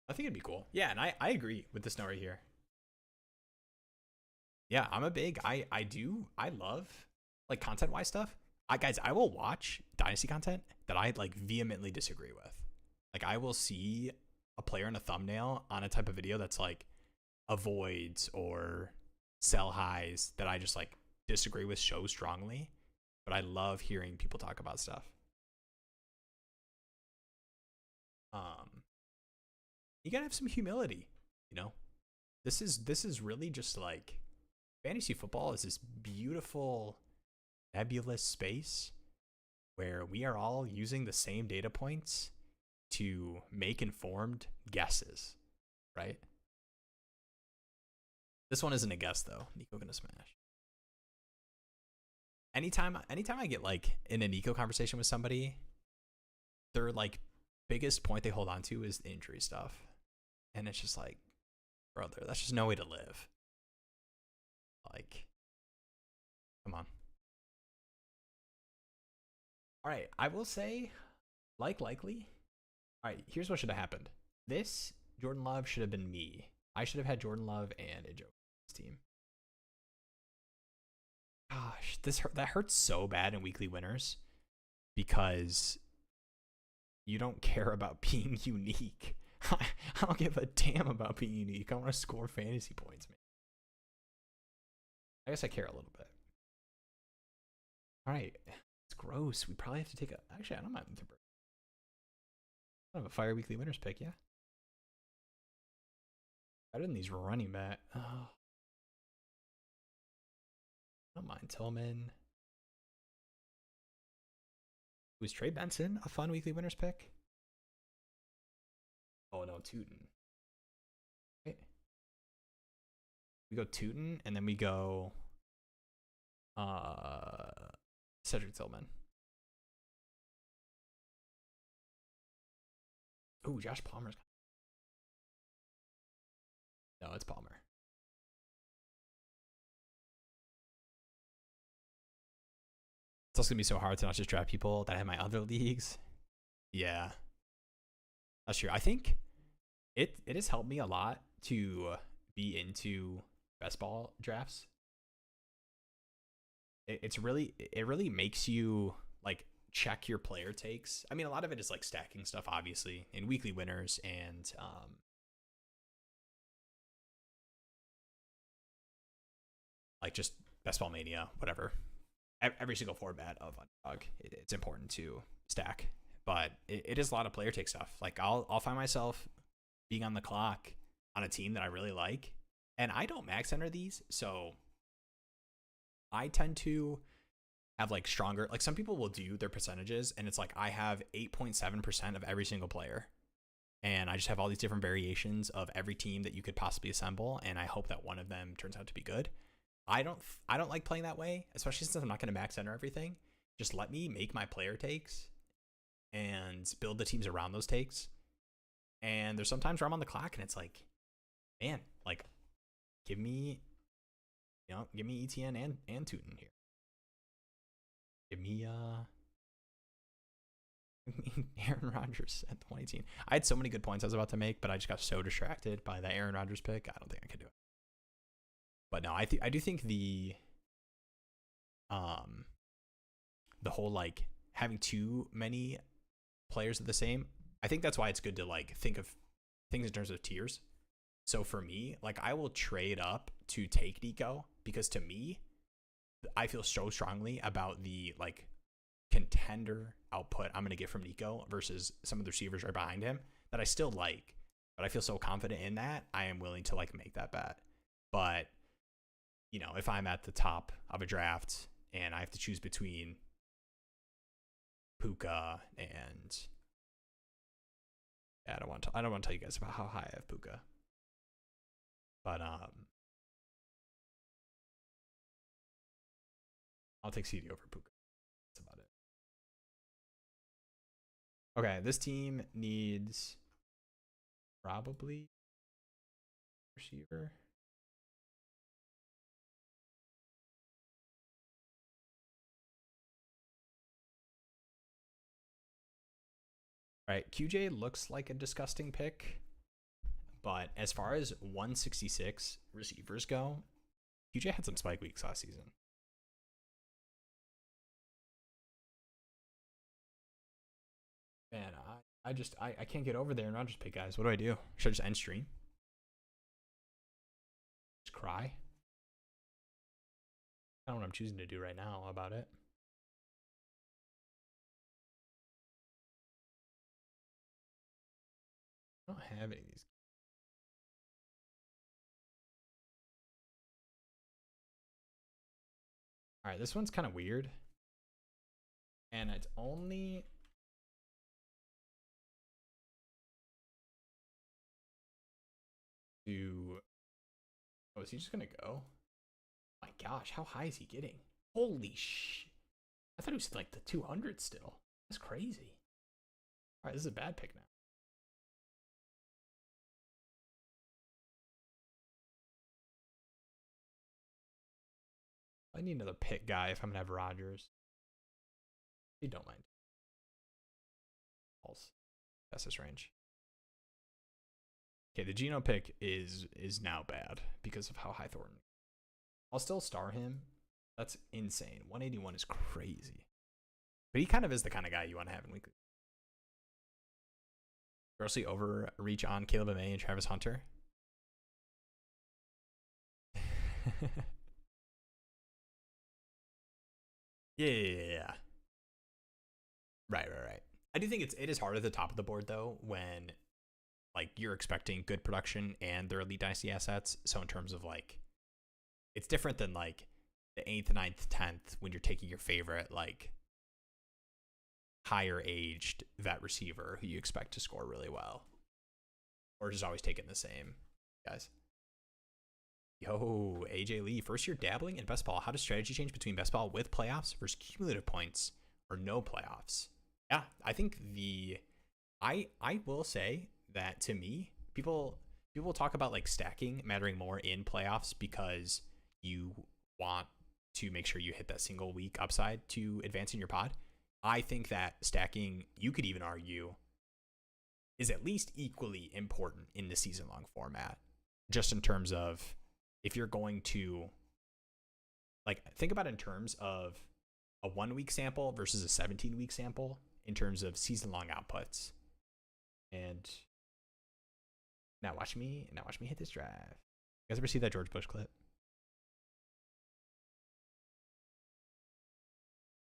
I think it'd be cool. Yeah, and I agree with this note right here. Yeah, I'm a big, I love like content-wise stuff. Guys, I will watch Dynasty content that I like vehemently disagree with. Like I will see a player in a thumbnail on a type of video that's like avoids or sell highs that I just like disagree with so strongly. But I love hearing people talk about stuff. You gotta have some humility, you know. This is really just like fantasy football is this beautiful nebulous space where we are all using the same data points to make informed guesses, right? This one isn't a guess though. Nico gonna smash. Anytime I get like in a Nico conversation with somebody, their like biggest point they hold on to is the injury stuff. And it's just like, brother, that's just no way to live. Like, come on. All right, I will say, likely. All right, here's what should have happened. This Jordan Love should have been me. I should have had Jordan Love and a Joe team. Gosh, that hurts so bad in weekly winners because you don't care about being unique. I don't give a damn about being unique. I want to score fantasy points, man. I guess I care a little bit. All right, it's gross. We probably have to take a. Actually, I don't mind the. I have a fire weekly winners pick, yeah. Better than these running back. Oh. I don't mind Tillman. Was Trey Benson a fun weekly winners pick? Oh no, Tootin. Right. We go Tootin and then we go Cedric Tillman. Ooh, Josh Palmer's. No, it's Palmer. It's also gonna be so hard to not just draft people that have my other leagues. Yeah, that's true. I think it has helped me a lot to be into best ball drafts. It really makes you like check your player takes. I mean, a lot of it is like stacking stuff, obviously, in weekly winners and like just best ball mania, whatever. Every single format of Underdog, it's important to stack, but it is a lot of player take stuff. Like I'll find myself being on the clock on a team that I really like, and I don't max enter these, so I tend to have like stronger. Like some people will do their percentages, and it's like I have 8.7% of every single player, and I just have all these different variations of every team that you could possibly assemble, and I hope that one of them turns out to be good. I don't like playing that way, especially since I'm not going to max enter everything. Just let me make my player takes and build the teams around those takes. And there's sometimes where I'm on the clock and it's like, man, like give me ETN and Tootin here. Give me Aaron Rodgers at 2018. I had so many good points I was about to make, but I just got so distracted by that Aaron Rodgers pick. I don't think I could do it. But no, I do think the whole like having too many players of the same, I think that's why it's good to like think of things in terms of tiers. So for me, like I will trade up to take Nico because to me, I feel so strongly about the like contender output I'm going to get from Nico versus some of the receivers right behind him that I still like, but I feel so confident in that I am willing to like make that bet. But you know, if I'm at the top of a draft and I have to choose between Puka and I don't want to tell you guys about how high I have Puka, but I'll take CD over Puka. That's about it. Okay, this team needs probably receiver. All right, QJ looks like a disgusting pick, but as far as 166 receivers go, QJ had some spike weeks last season. Man, I can't get over there and not just pick guys. What do? Should I just end stream? Just cry? I don't know what I'm choosing to do right now about it. I don't have any of these. All right, this one's kind of weird. And it's only... Oh, is he just going to go? My gosh, how high is he getting? Holy sh! I thought he was like the 200 still. That's crazy. All right, this is a bad pick now. I need another pick guy if I'm going to have Rodgers. You don't mind. False. That's his range. Okay, the Geno pick is now bad because of how high Thornton. I'll still star him. That's insane. 181 is crazy. But he kind of is the kind of guy you want to have in weekly. Grossly overreach on Caleb May and Travis Hunter. Yeah. Right. I do think it is hard at the top of the board though when like you're expecting good production and they're elite dynasty assets. So in terms of like, it's different than like the 8th, 9th, 10th when you're taking your favorite like higher aged vet receiver who you expect to score really well, or just always taking the same guys. Yo, AJ Lee, first year dabbling in best ball. How does strategy change between best ball with playoffs versus cumulative points or no playoffs? Yeah, I think I will say that to me, people talk about like stacking mattering more in playoffs because you want to make sure you hit that single week upside to advance in your pod. I think that stacking, you could even argue, is at least equally important in the season long format, just in terms of if you're going to like think about it in terms of a 1 week sample versus a 17 week sample in terms of season long outputs. And now watch me hit this drive. You guys ever see that George Bush clip?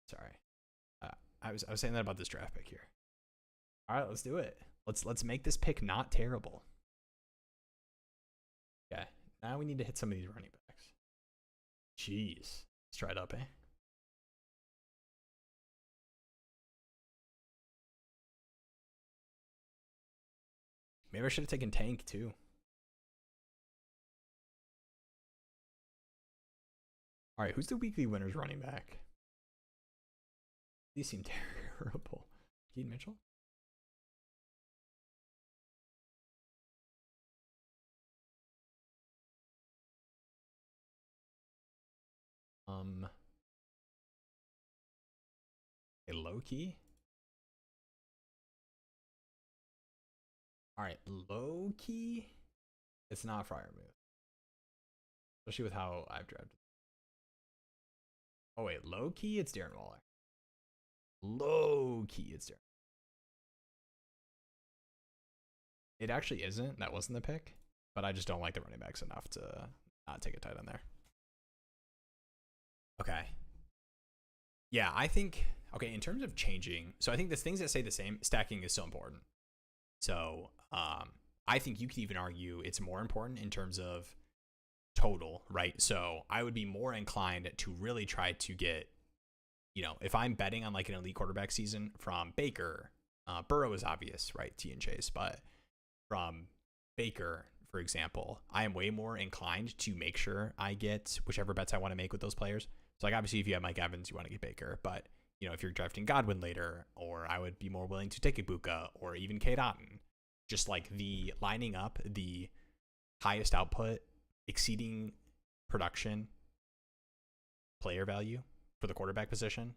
Sorry. I was saying that about this draft pick here. All right, let's do it. Let's make this pick not terrible. Okay, now we need to hit some of these running backs. Jeez, let's try it up, eh? Maybe I should have taken Tank too. All right, who's the weekly winners running back? These seem terrible. Keaton Mitchell? A low key? All right, low key? It's not a Fryer move. Especially with how I've drafted. Oh wait, low key? It's Darren Waller. Low key, it's Darren. It actually isn't. That wasn't the pick. But I just don't like the running backs enough to not take a tight end there. Okay. Yeah, I think, okay, in terms of changing, so I think the things that stay the same, stacking is so important. So I think you could even argue it's more important in terms of total, right? So I would be more inclined to really try to get, if I'm betting on like an elite quarterback season from Baker, Burrow is obvious, right? T and Chase, but from Baker, for example, I am way more inclined to make sure I get whichever bets I want to make with those players. So like obviously if you have Mike Evans, you want to get Baker, but if you're drafting Godwin later, or I would be more willing to take Ibuka or even Kate Otten, just like the lining up the highest output exceeding production player value for the quarterback position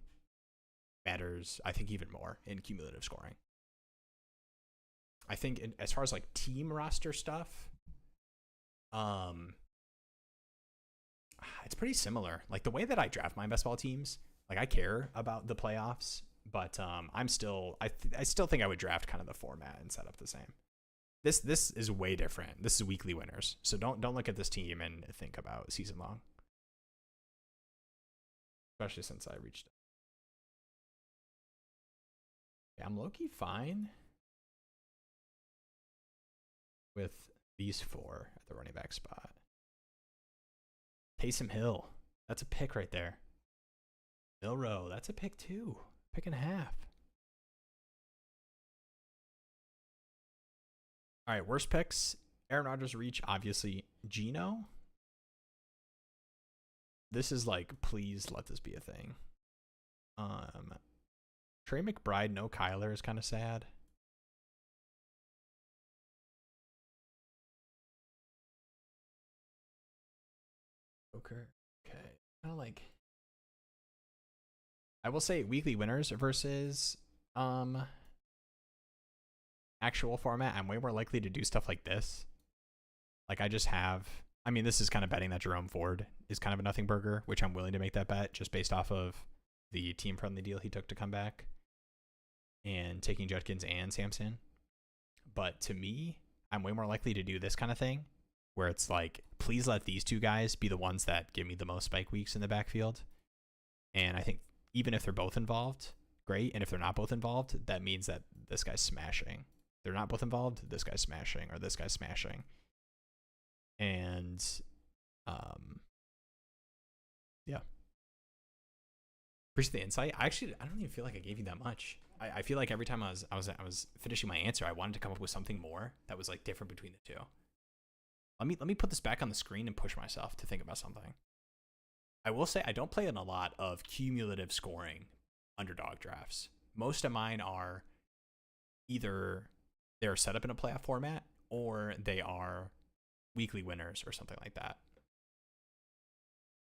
matters, I think, even more in cumulative scoring. I think as far as like team roster stuff, it's pretty similar. Like the way that I draft my best ball teams, like I care about the playoffs, but I still think I would draft kind of the format and set up the same. This is way different. This is weekly winners, so don't look at this team and think about season long. Especially since I reached it. Yeah, I'm low-key fine with these 4 at the running back spot. Taysom Hill, that's a pick right there. Milrow, that's a pick too. Pick and a half. All right, worst picks. Aaron Rodgers reach, obviously. Geno. This is like, please let this be a thing. Trey McBride, no Kyler is kind of sad. Okay. Kind of like, I will say weekly winners versus actual format. I'm way more likely to do stuff like this. Like I just have, I mean, this is kind of betting that Jerome Ford is kind of a nothing burger, which I'm willing to make that bet just based off of the team friendly deal he took to come back and taking Judkins and Sampson. But to me, I'm way more likely to do this kind of thing where it's like, please let these 2 guys be the ones that give me the most spike weeks in the backfield. And I think even if they're both involved, great. And if they're not both involved, that means that this guy's smashing. If they're not both involved, this guy's smashing, or this guy's smashing. And yeah. Appreciate the insight. I don't even feel like I gave you that much. I feel like every time I was finishing my answer, I wanted to come up with something more that was like different between the 2. Let me put this back on the screen and push myself to think about something. I will say I don't play in a lot of cumulative scoring underdog drafts. Most of mine are either they're set up in a playoff format or they are weekly winners or something like that.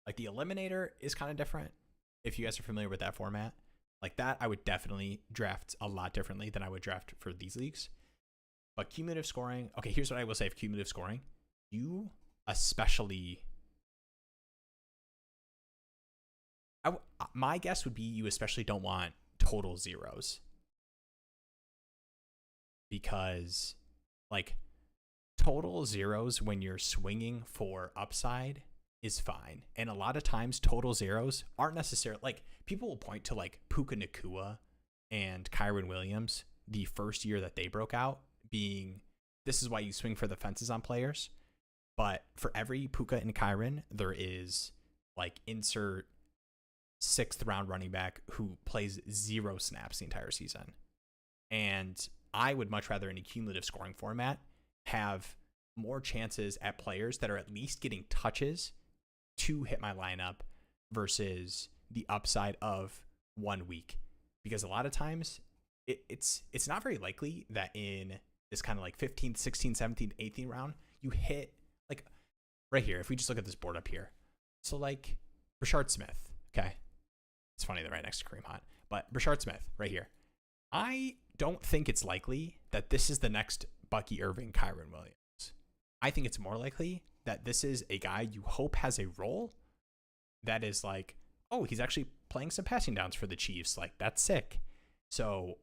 Like the Eliminator is kind of different. If you guys are familiar with that format, like that, I would definitely draft a lot differently than I would draft for these leagues. But cumulative scoring, okay, here's what I will say of cumulative scoring. You especially, my guess would be you especially don't want total zeros. Because like total zeros when you're swinging for upside is fine. And a lot of times total zeros aren't necessarily, like people will point to like Puka Nacua and Kyron Williams the first year that they broke out being, this is why you swing for the fences on players. But for every Puka and Kyron, there is like insert 6th round running back who plays 0 snaps the entire season. And I would much rather in a cumulative scoring format have more chances at players that are at least getting touches to hit my lineup versus the upside of 1 week. Because a lot of times it's not very likely that in this kind of like 15th, 16th, 17th, 18th round, you hit like right here. If we just look at this board up here. So like Brashard Smith. Okay. It's funny they're right next to Kareem Hunt, but Brashard Smith right here. I don't think it's likely that this is the next Bucky Irving, Kyron Williams. I think it's more likely that this is a guy you hope has a role that is like, oh, he's actually playing some passing downs for the Chiefs. Like, that's sick. So,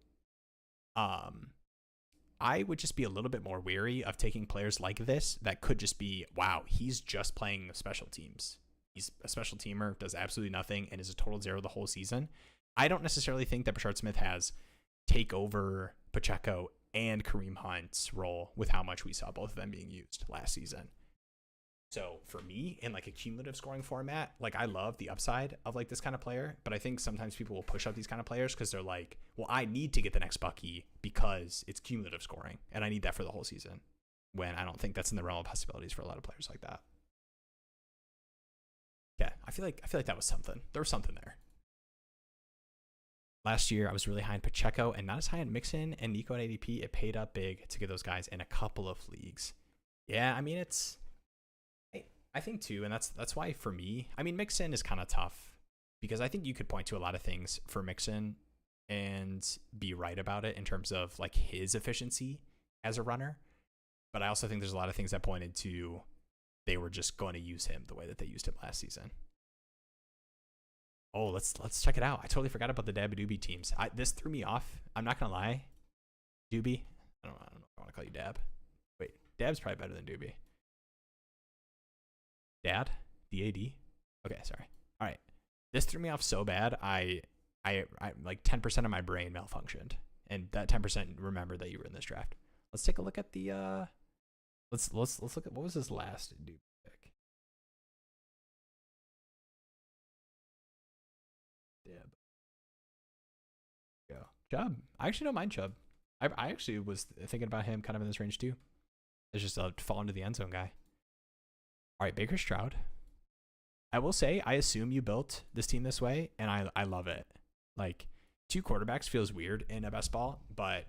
I would just be a little bit more wary of taking players like this that could just be, wow, he's just playing special teams. He's a special teamer, does absolutely nothing, and is a total zero the whole season. I don't necessarily think that Brashard Smith has take over Pacheco and Kareem Hunt's role with how much we saw both of them being used last season. So for me, in like a cumulative scoring format, like I love the upside of like this kind of player, but I think sometimes people will push up these kind of players because they're like, well, I need to get the next Bucky because it's cumulative scoring and I need that for the whole season. When I don't think that's in the realm of possibilities for a lot of players like that. Yeah, I feel like that was something. There was something there. Last year, I was really high in Pacheco and not as high in Mixon and Nico and ADP. It paid up big to get those guys in a couple of leagues. Yeah, I mean, I think too, and that's why for me, I mean, Mixon is kind of tough because I think you could point to a lot of things for Mixon and be right about it in terms of like his efficiency as a runner. But I also think there's a lot of things that pointed to they were just going to use him the way that they used him last season. Oh, let's check it out. I totally forgot about the Dab Doobie teams. This threw me off. I'm not gonna lie. Doobie. I don't know if I want to call you Dab. Wait, Dab's probably better than Doobie. Dad? D-A-D? Okay, sorry. All right. This threw me off so bad. I like 10% of my brain malfunctioned. And that 10% remembered that you were in this draft. Let's take a look at the let's look at what was his last Doobie pick. Dab. Go. Chubb. I actually don't mind Chubb. I actually was thinking about him kind of in this range too. It's just a fall into the end zone guy. All right, Baker Stroud. I will say, I assume you built this team this way, and I love it. Like, 2 quarterbacks feels weird in a best ball, but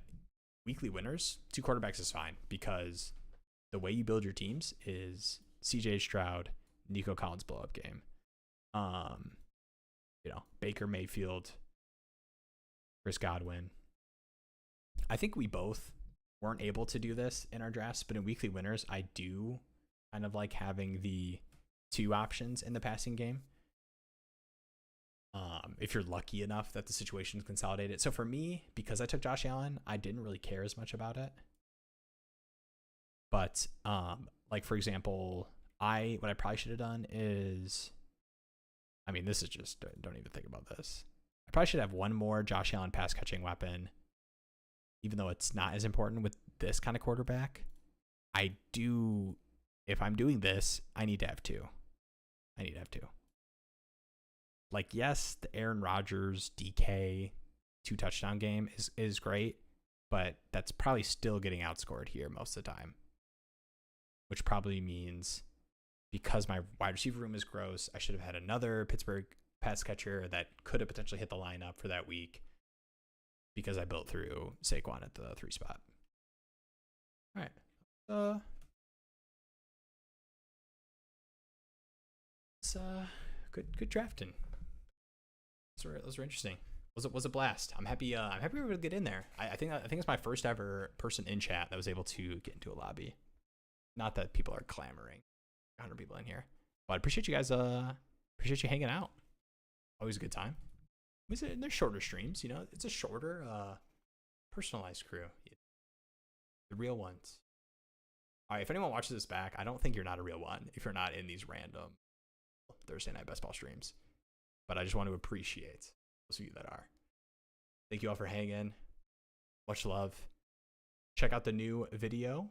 weekly winners, 2 quarterbacks is fine because the way you build your teams is CJ Stroud, Nico Collins blow up game. Baker Mayfield, Chris Godwin. I think we both weren't able to do this in our drafts, but in weekly winners, I do kind of like having the 2 options in the passing game. If you're lucky enough that the situation is consolidated. So for me, because I took Josh Allen, I didn't really care as much about it. But like for example, what I probably should have done is, I mean, this is just, don't even think about this. I probably should have one more Josh Allen pass catching weapon, even though it's not as important with this kind of quarterback. I do, if I'm doing this, I need to have 2. I need to have 2. Like, yes, the Aaron Rodgers DK 2 touchdown game is great, but that's probably still getting outscored here most of the time, which probably means because my wide receiver room is gross, I should have had another Pittsburgh pass catcher that could have potentially hit the lineup for that week because I built through Saquon at the 3 spot. All right. It's good drafting. Those were interesting. Was a blast. I'm happy we were able to get in there. I think it's my first ever person in chat that was able to get into a lobby. Not that people are clamoring. 100 people in here. But I appreciate you guys. Appreciate you hanging out. Always a good time. They're shorter streams, you know. It's a shorter, personalized crew. The real ones. All right. If anyone watches this back, I don't think you're not a real one if you're not in these random Thursday night best ball streams. But I just want to appreciate those of you that are. Thank you all for hanging. Much love. Check out the new video.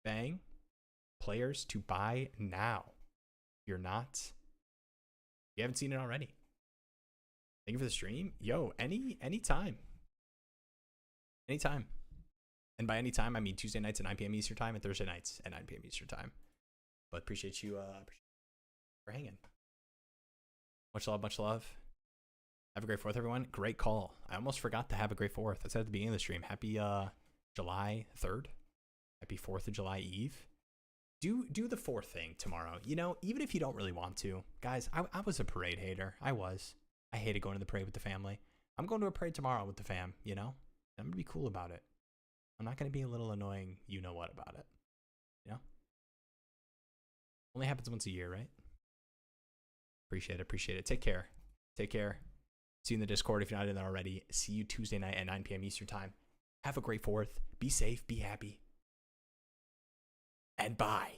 Bang. Players to buy now. If you're not, you haven't seen it already. Thank you for the stream. Yo, anytime. Anytime. And by any time, I mean Tuesday nights at 9 p.m. Eastern time and Thursday nights at 9 p.m. Eastern time. But appreciate you for hanging. Much love, much love. Have a great 4th, everyone. Great call. I almost forgot to have a great 4th. I said at the beginning of the stream. Happy July 3rd. Happy 4th of July Eve. Do the 4th thing tomorrow. You know, even if you don't really want to. Guys, I was a parade hater. I hated going to the parade with the family. I'm going to a parade tomorrow with the fam, you know? I'm going to be cool about it. I'm not going to be a little annoying you-know-what about it. You know? Only happens once a year, right? Appreciate it. Take care. See you in the Discord if you're not in there already. See you Tuesday night at 9 p.m. Eastern time. Have a great 4th. Be safe. Be happy. And bye.